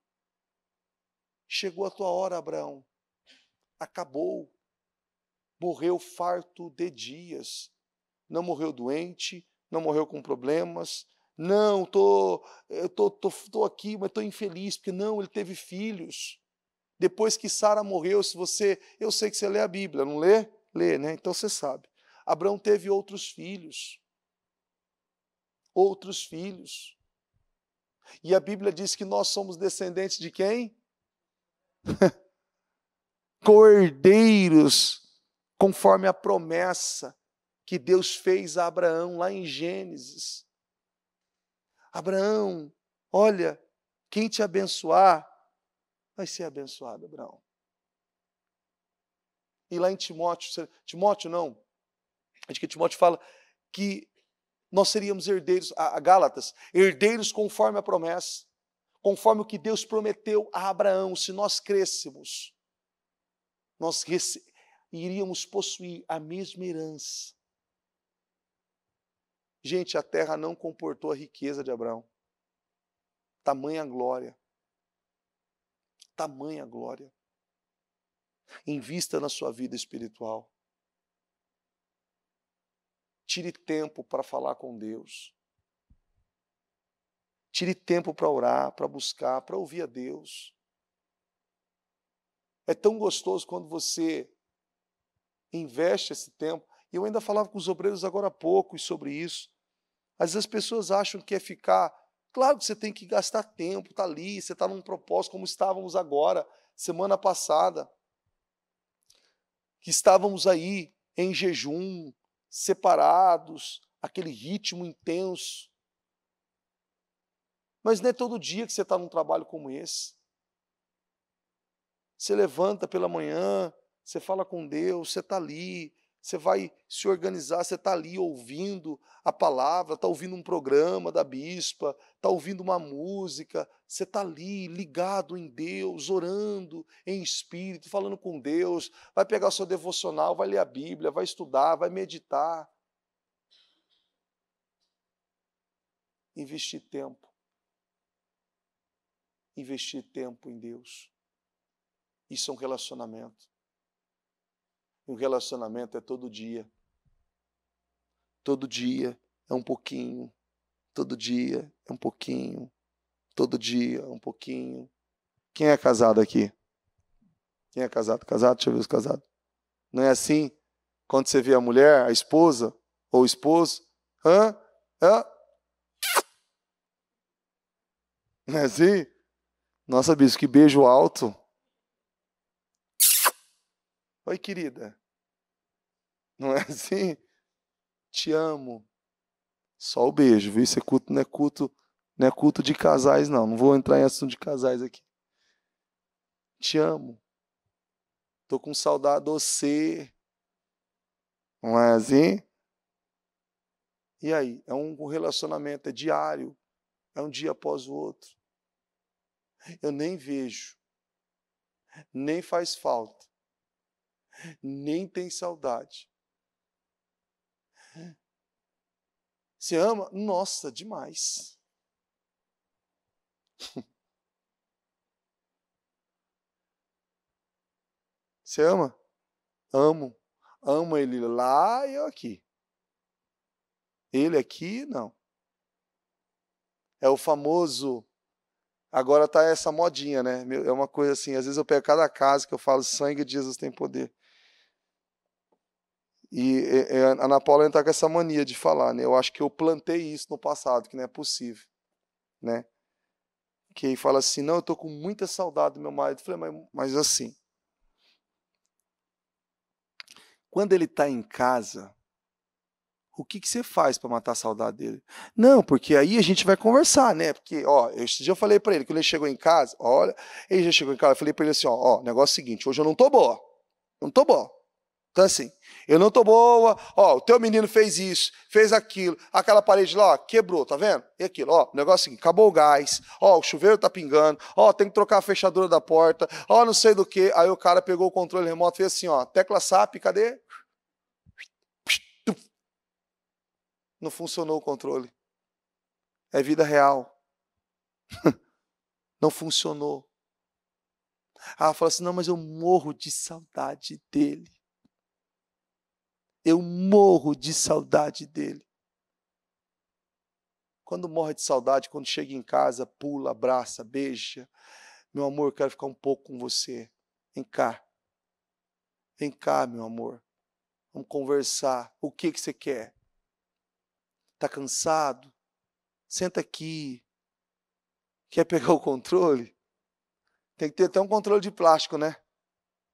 Chegou a tua hora, Abraão. Acabou. Morreu farto de dias. Não morreu doente, não morreu com problemas. Não, eu tô aqui, mas estou infeliz, porque não, ele teve filhos. Depois que Sara morreu, eu sei que você lê a Bíblia, não lê? Lê, né? Então você sabe. Abraão teve outros filhos. Outros filhos. E a Bíblia diz que nós somos descendentes de quem? Cordeiros, conforme a promessa que Deus fez a Abraão lá em Gênesis. Abraão, olha, quem te abençoar, vai ser abençoado, Abraão. E lá em Timóteo não, acho que Timóteo fala que nós seríamos herdeiros, a Gálatas, herdeiros conforme a promessa, conforme o que Deus prometeu a Abraão. Se nós crêssemos, nós iríamos possuir a mesma herança. Gente, a terra não comportou a riqueza de Abraão. Tamanha glória. Tamanha glória. Invista na sua vida espiritual. Tire tempo para falar com Deus. Tire tempo para orar, para buscar, para ouvir a Deus. É tão gostoso quando você investe esse tempo. E eu ainda falava com os obreiros agora há pouco sobre isso. Às vezes as pessoas acham que é ficar... Claro que você tem que gastar tempo, está ali, você está num propósito, como estávamos agora, semana passada. Que estávamos aí em jejum, separados, aquele ritmo intenso. Mas não é todo dia que você está num trabalho como esse. Você levanta pela manhã, você fala com Deus, você está ali, você vai se organizar, você está ali ouvindo a palavra, está ouvindo um programa da bispa, está ouvindo uma música, você está ali ligado em Deus, orando em espírito, falando com Deus, vai pegar o seu devocional, vai ler a Bíblia, vai estudar, vai meditar. Investir tempo. Investir tempo em Deus. Isso é um relacionamento. E um relacionamento é todo dia. Todo dia é um pouquinho. Todo dia é um pouquinho. Todo dia é um pouquinho. Quem é casado aqui? Quem é casado? Casado? Deixa eu ver os casados. Não é assim? Quando você vê a mulher, a esposa ou o esposo, hã? Não é assim? Nossa, bispo, que beijo alto. Oi, querida. Não é assim? Te amo. Só o beijo, viu? Isso é culto, não é culto de casais, não. Não vou entrar em assunto de casais aqui. Te amo. Tô com saudade de você. Não é assim? E aí? É um relacionamento, é diário. É um dia após o outro. Eu nem vejo. Nem faz falta. Nem tem saudade. Você ama? Nossa, demais. Você ama? Amo. Amo ele lá e eu aqui. Ele aqui, não. É o famoso... Agora tá essa modinha, né? É uma coisa assim, às vezes eu pego cada caso que eu falo, sangue de Jesus tem poder. E a Ana Paula está com essa mania de falar, né? Eu acho que eu plantei isso no passado, que não é possível, né? Que fala assim, não, eu tô com muita saudade do meu marido. Eu falei, mas assim, quando ele está em casa, o que você faz para matar a saudade dele? Não, porque aí a gente vai conversar, né? Porque, ó, esse dia eu falei para ele, quando ele chegou em casa, olha, ele já chegou em casa, eu falei para ele assim, ó, negócio seguinte, hoje eu não tô boa, não tô boa. Então assim, eu não tô boa, ó, o teu menino fez isso, fez aquilo, aquela parede lá, ó, quebrou, tá vendo? E aquilo, ó, o negócio seguinte, acabou o gás, ó, o chuveiro tá pingando, ó, tem que trocar a fechadura da porta, ó, não sei do que. Aí o cara pegou o controle remoto e fez assim, ó, tecla SAP, cadê? Não funcionou o controle. É vida real. Não funcionou. Ah, fala assim, não, mas eu morro de saudade dele. Eu morro de saudade dele. Quando morre de saudade, quando chega em casa, pula, abraça, beija, Meu amor, eu quero ficar um pouco com você. Vem cá. Vem cá, meu amor. Vamos conversar. O que você quer? Tá cansado? Senta aqui. Quer pegar o controle? Tem que ter até um controle de plástico, né?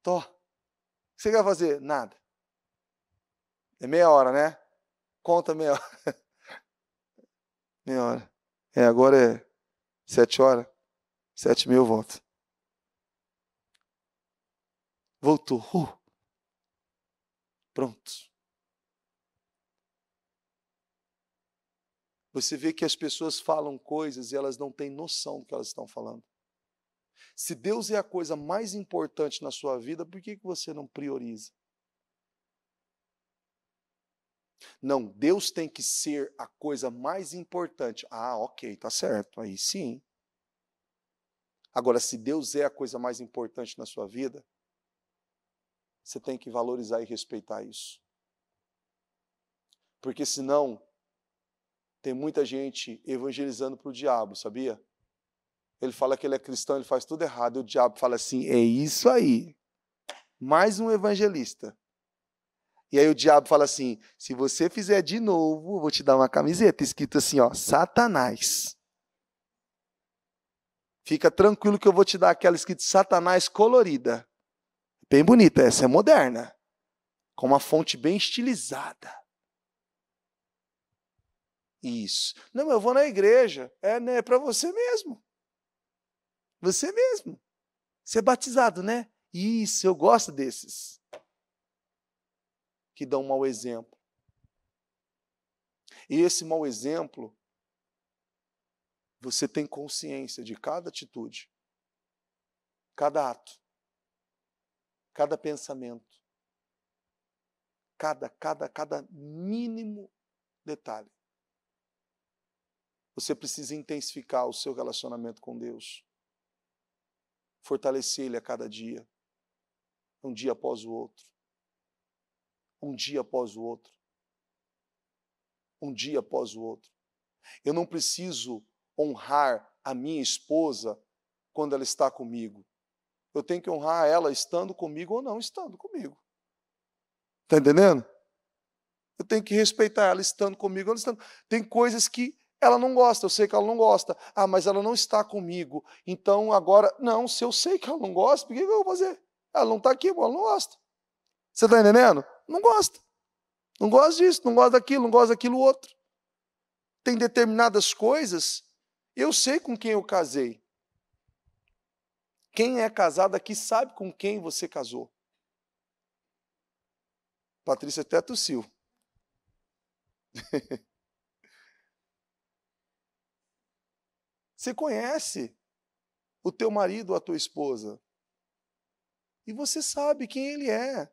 Tô. O que você quer fazer? Nada. É meia hora, né? Conta meia hora. Meia hora. Agora é 7 horas. 7h30 eu volto. Voltou. Pronto. Você vê que as pessoas falam coisas e elas não têm noção do que elas estão falando. Se Deus é a coisa mais importante na sua vida, por que você não prioriza? Não, Deus tem que ser a coisa mais importante. Ah, ok, tá certo, aí sim. Agora, se Deus é a coisa mais importante na sua vida, você tem que valorizar e respeitar isso. Porque senão, tem muita gente evangelizando para o diabo, sabia? Ele fala que ele é cristão, ele faz tudo errado, e o diabo fala assim, é isso aí. Mais um evangelista. E aí o diabo fala assim, se você fizer de novo, eu vou te dar uma camiseta escrito assim, ó, Satanás. Fica tranquilo que eu vou te dar aquela escrita Satanás colorida. Bem bonita, essa é moderna. Com uma fonte bem estilizada. Isso. Não, eu vou na igreja. Né, é para você mesmo. Você mesmo. Você é batizado, né? Isso, eu gosto desses. Que dão um mau exemplo. E esse mau exemplo, você tem consciência de cada atitude, cada ato, cada pensamento, cada mínimo detalhe. Você precisa intensificar o seu relacionamento com Deus. Fortalecer ele a cada dia. Um dia após o outro. Um dia após o outro. Um dia após o outro. Eu não preciso honrar a minha esposa quando ela está comigo. Eu tenho que honrar ela estando comigo ou não estando comigo. Está entendendo? Eu tenho que respeitar ela estando comigo ou não estando. Tem coisas que ela não gosta, eu sei que ela não gosta. Ah, mas ela não está comigo. Então agora, não, se eu sei que ela não gosta, por que eu vou fazer? Ela não está aqui, ela não gosta. Você está entendendo? Não gosta. Não gosta disso, não gosta daquilo outro. Tem determinadas coisas, eu sei com quem eu casei. Quem é casado aqui sabe com quem você casou. Patrícia até tossiu. Você conhece o teu marido ou a tua esposa. E você sabe quem ele é.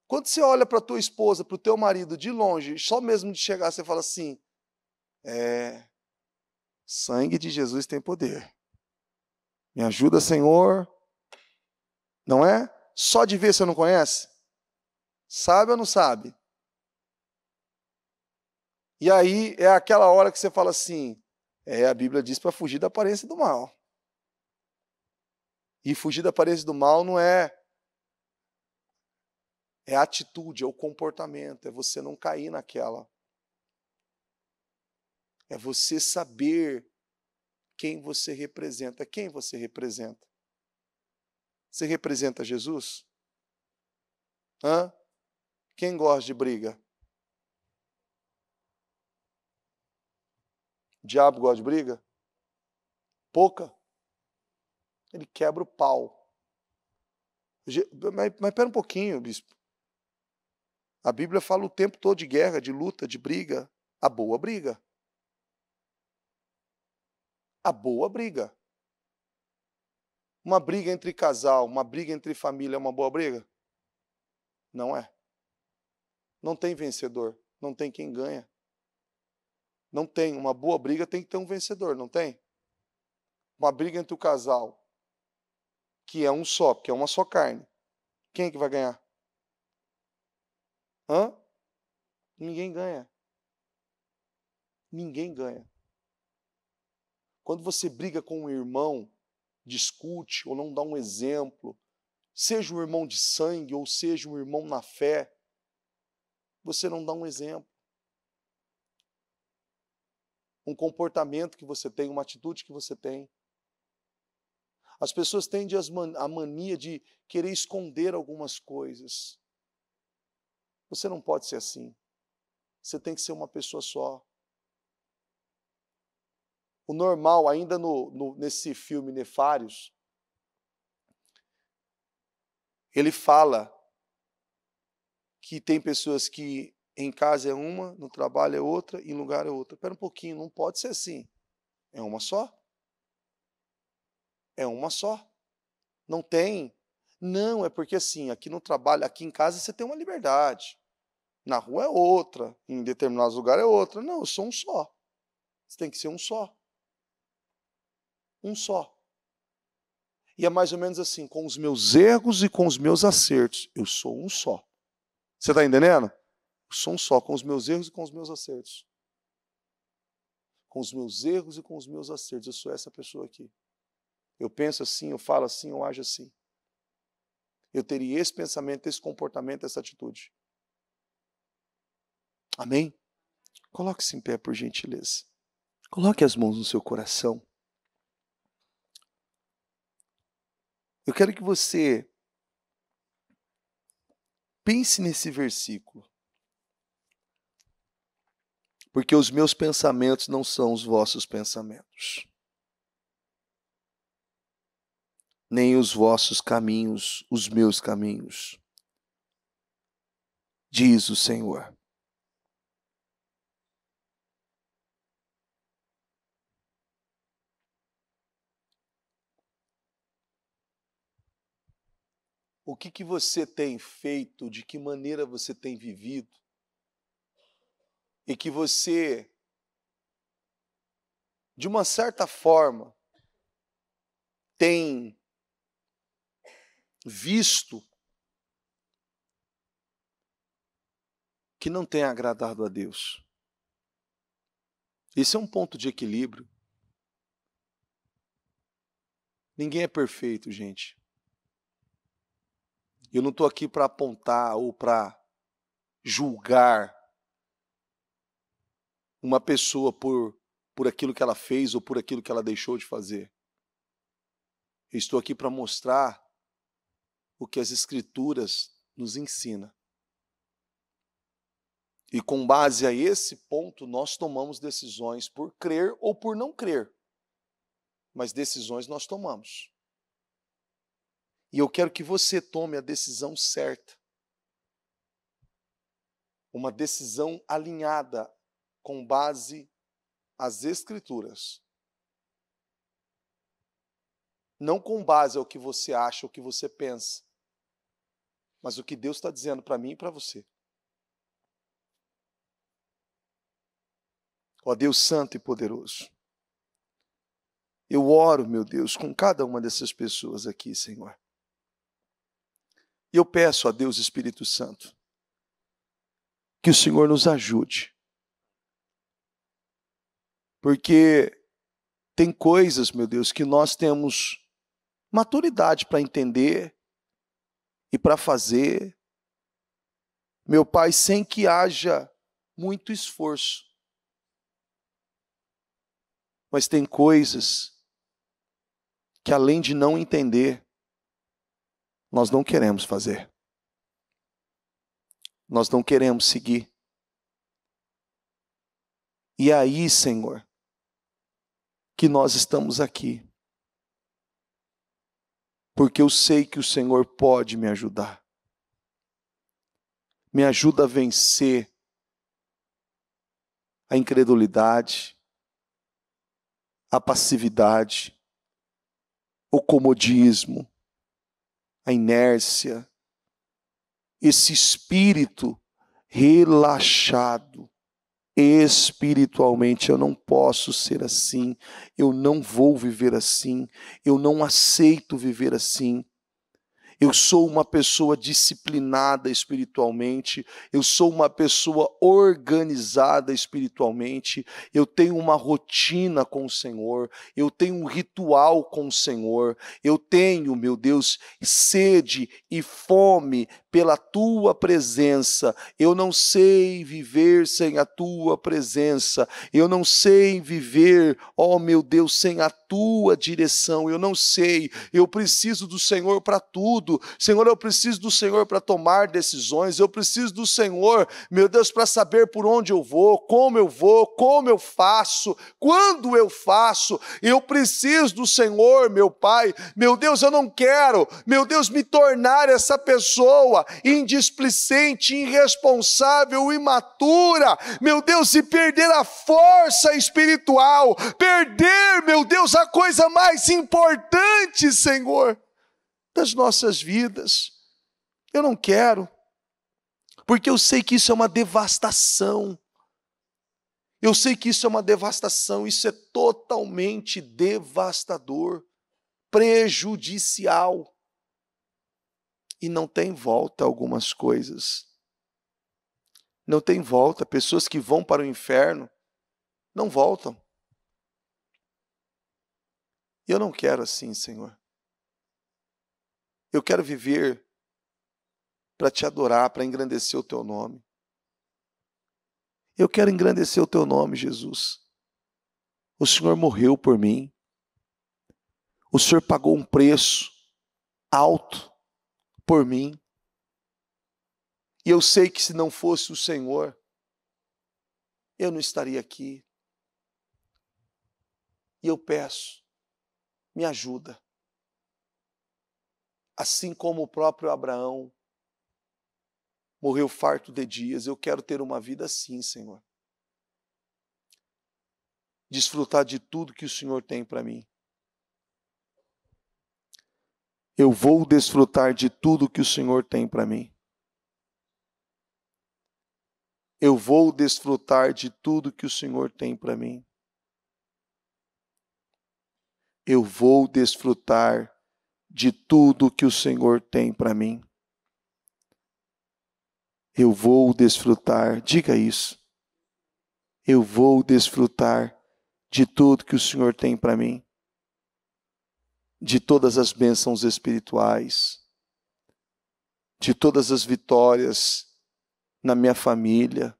Quando você olha para a tua esposa, para o teu marido de longe, só mesmo de chegar, você fala assim, sangue de Jesus tem poder. Me ajuda, Senhor. Não é? Só de ver você não conhece? Sabe ou não sabe? E aí é aquela hora que você fala assim, a Bíblia diz para fugir da aparência do mal. E fugir da aparência do mal não é a atitude, é o comportamento, é você não cair naquela. É você saber quem você representa. Quem você representa? Você representa Jesus? Hã? Quem gosta de briga? O diabo gosta de briga? Pouca? Ele quebra o pau. Mas pera um pouquinho, bispo. A Bíblia fala o tempo todo de guerra, de luta, de briga. A boa briga. A boa briga. Uma briga entre casal, uma briga entre família é uma boa briga? Não é. Não tem vencedor. Não tem quem ganha. Não tem. Uma boa briga tem que ter um vencedor, não tem? Uma briga entre o casal, que é um só, porque é uma só carne. Quem é que vai ganhar? Hã? Ninguém ganha. Ninguém ganha. Quando você briga com um irmão, discute ou não dá um exemplo, seja um irmão de sangue ou seja um irmão na fé, você não dá um exemplo. Um comportamento que você tem, uma atitude que você tem. As pessoas tendem a mania de querer esconder algumas coisas. Você não pode ser assim. Você tem que ser uma pessoa só. O normal, ainda nesse filme Nefários, ele fala que tem pessoas que em casa é uma, no trabalho é outra, em lugar é outra. Espera um pouquinho, não pode ser assim. É uma só. É uma só. Não tem. Não, é porque assim, aqui no trabalho, aqui em casa você tem uma liberdade. Na rua é outra, em determinados lugares é outra. Não, eu sou um só. Você tem que ser um só. Um só. E é mais ou menos assim, com os meus erros e com os meus acertos, eu sou um só. Você está entendendo? Eu sou um só, com os meus erros e com os meus acertos. Com os meus erros e com os meus acertos, eu sou essa pessoa aqui. Eu penso assim, eu falo assim, eu ajo assim. Eu teria esse pensamento, esse comportamento, essa atitude. Amém? Coloque-se em pé, por gentileza. Coloque as mãos no seu coração. Eu quero que você pense nesse versículo. Porque os meus pensamentos não são os vossos pensamentos. Nem os vossos caminhos, os meus caminhos. Diz o Senhor. O que você tem feito, de que maneira você tem vivido, e que você, de uma certa forma, tem visto que não tem agradado a Deus. Esse é um ponto de equilíbrio. Ninguém é perfeito, gente. Eu não estou aqui para apontar ou para julgar uma pessoa por aquilo que ela fez ou por aquilo que ela deixou de fazer. Eu estou aqui para mostrar o que as Escrituras nos ensinam. E com base a esse ponto, nós tomamos decisões por crer ou por não crer. Mas decisões nós tomamos. E eu quero que você tome a decisão certa. Uma decisão alinhada com base às Escrituras. Não com base ao que você acha, ao que você pensa. Mas o que Deus está dizendo para mim e para você. Ó Deus Santo e Poderoso. Eu oro, meu Deus, com cada uma dessas pessoas aqui, Senhor. E eu peço a Deus Espírito Santo que o Senhor nos ajude. Porque tem coisas, meu Deus, que nós temos maturidade para entender e para fazer, meu Pai, sem que haja muito esforço. Mas tem coisas que, além de não entender, nós não queremos fazer. Nós não queremos seguir. E aí, Senhor, que nós estamos aqui. Porque eu sei que o Senhor pode me ajudar. Me ajuda a vencer a incredulidade, a passividade, o comodismo, a inércia, esse espírito relaxado. Espiritualmente, eu não posso ser assim, eu não vou viver assim, eu não aceito viver assim. Eu sou uma pessoa disciplinada espiritualmente, eu sou uma pessoa organizada espiritualmente, eu tenho uma rotina com o Senhor, eu tenho um ritual com o Senhor, eu tenho, meu Deus, sede e fome pela tua presença. Eu não sei viver sem a tua presença, eu não sei viver, ó meu Deus, sem a tua direção, eu não sei, eu preciso do Senhor para tudo. Senhor, eu preciso do Senhor para tomar decisões, eu preciso do Senhor, meu Deus, para saber por onde eu vou, como eu faço, quando eu faço. Eu preciso do Senhor, meu Pai. Meu Deus, eu não quero, meu Deus, me tornar essa pessoa indisplicente, irresponsável, imatura, meu Deus, e perder a força espiritual, perder, meu Deus, a coisa mais importante, Senhor, das nossas vidas. Eu não quero, porque eu sei que isso é uma devastação. Eu sei que isso é uma devastação, isso é totalmente devastador, prejudicial. E não tem volta algumas coisas. Não tem volta. Pessoas que vão para o inferno não voltam. E eu não quero assim, Senhor. Eu quero viver para te adorar, para engrandecer o teu nome. Eu quero engrandecer o teu nome, Jesus. O Senhor morreu por mim. O Senhor pagou um preço alto por mim. E eu sei que se não fosse o Senhor, eu não estaria aqui. E eu peço, me ajuda. Assim como o próprio Abraão morreu farto de dias, eu quero ter uma vida assim, Senhor. Desfrutar de tudo que o Senhor tem para mim. Eu vou desfrutar de tudo que o Senhor tem para mim. Eu vou desfrutar de tudo que o Senhor tem para mim. Eu vou desfrutar de tudo que o Senhor tem para mim. Eu vou desfrutar, diga isso. Eu vou desfrutar de tudo que o Senhor tem para mim. De todas as bênçãos espirituais, de todas as vitórias na minha família,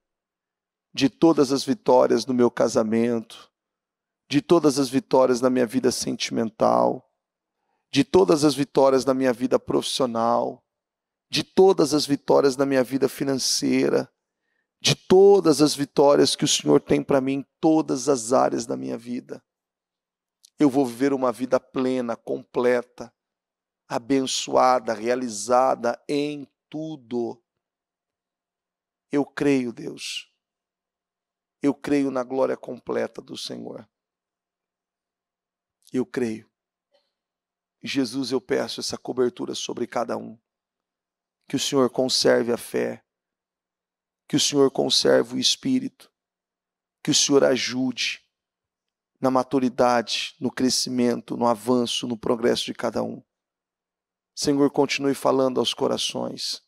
de todas as vitórias no meu casamento, de todas as vitórias na minha vida sentimental, de todas as vitórias na minha vida profissional, de todas as vitórias na minha vida financeira, de todas as vitórias que o Senhor tem para mim em todas as áreas da minha vida. Eu vou viver uma vida plena, completa, abençoada, realizada em tudo. Eu creio, Deus. Eu creio na glória completa do Senhor. Eu creio. Jesus, eu peço essa cobertura sobre cada um. Que o Senhor conserve a fé. Que o Senhor conserve o espírito. Que o Senhor ajude na maturidade, no crescimento, no avanço, no progresso de cada um. Senhor, continue falando aos corações.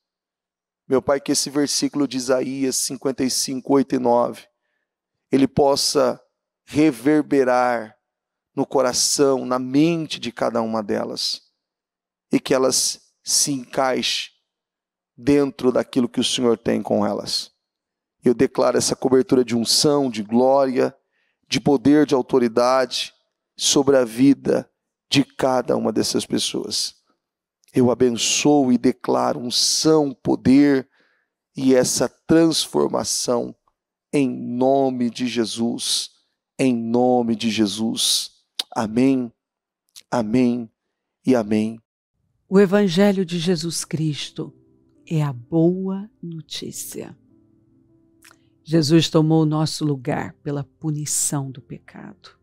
Meu Pai, que esse versículo de Isaías 55, 8 e 9, ele possa reverberar no coração, na mente de cada uma delas, e que elas se encaixem dentro daquilo que o Senhor tem com elas. Eu declaro essa cobertura de unção, de glória, de poder, de autoridade sobre a vida de cada uma dessas pessoas. Eu abençoo e declaro unção, poder e essa transformação em nome de Jesus. Em nome de Jesus. Amém, amém e amém. O Evangelho de Jesus Cristo é a boa notícia. Jesus tomou o nosso lugar pela punição do pecado,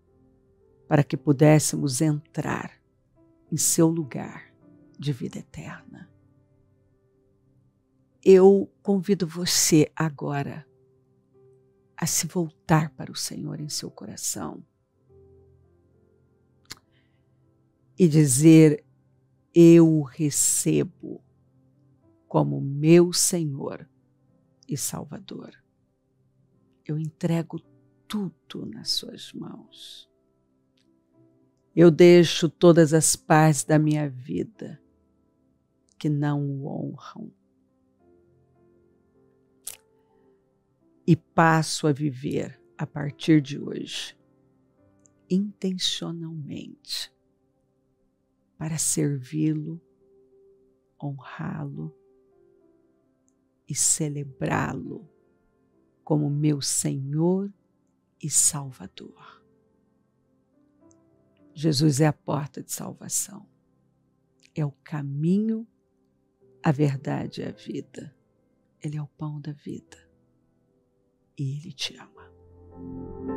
para que pudéssemos entrar em seu lugar de vida eterna. Eu convido você agora a se voltar para o Senhor em seu coração e dizer: eu o recebo como meu Senhor e Salvador. Eu entrego tudo nas suas mãos. Eu deixo todas as partes da minha vida que não o honram e passo a viver a partir de hoje intencionalmente para servi-lo, honrá-lo e celebrá-lo como meu Senhor e Salvador. Jesus é a porta de salvação, é o caminho, a verdade e a vida. Ele é o pão da vida e Ele te ama.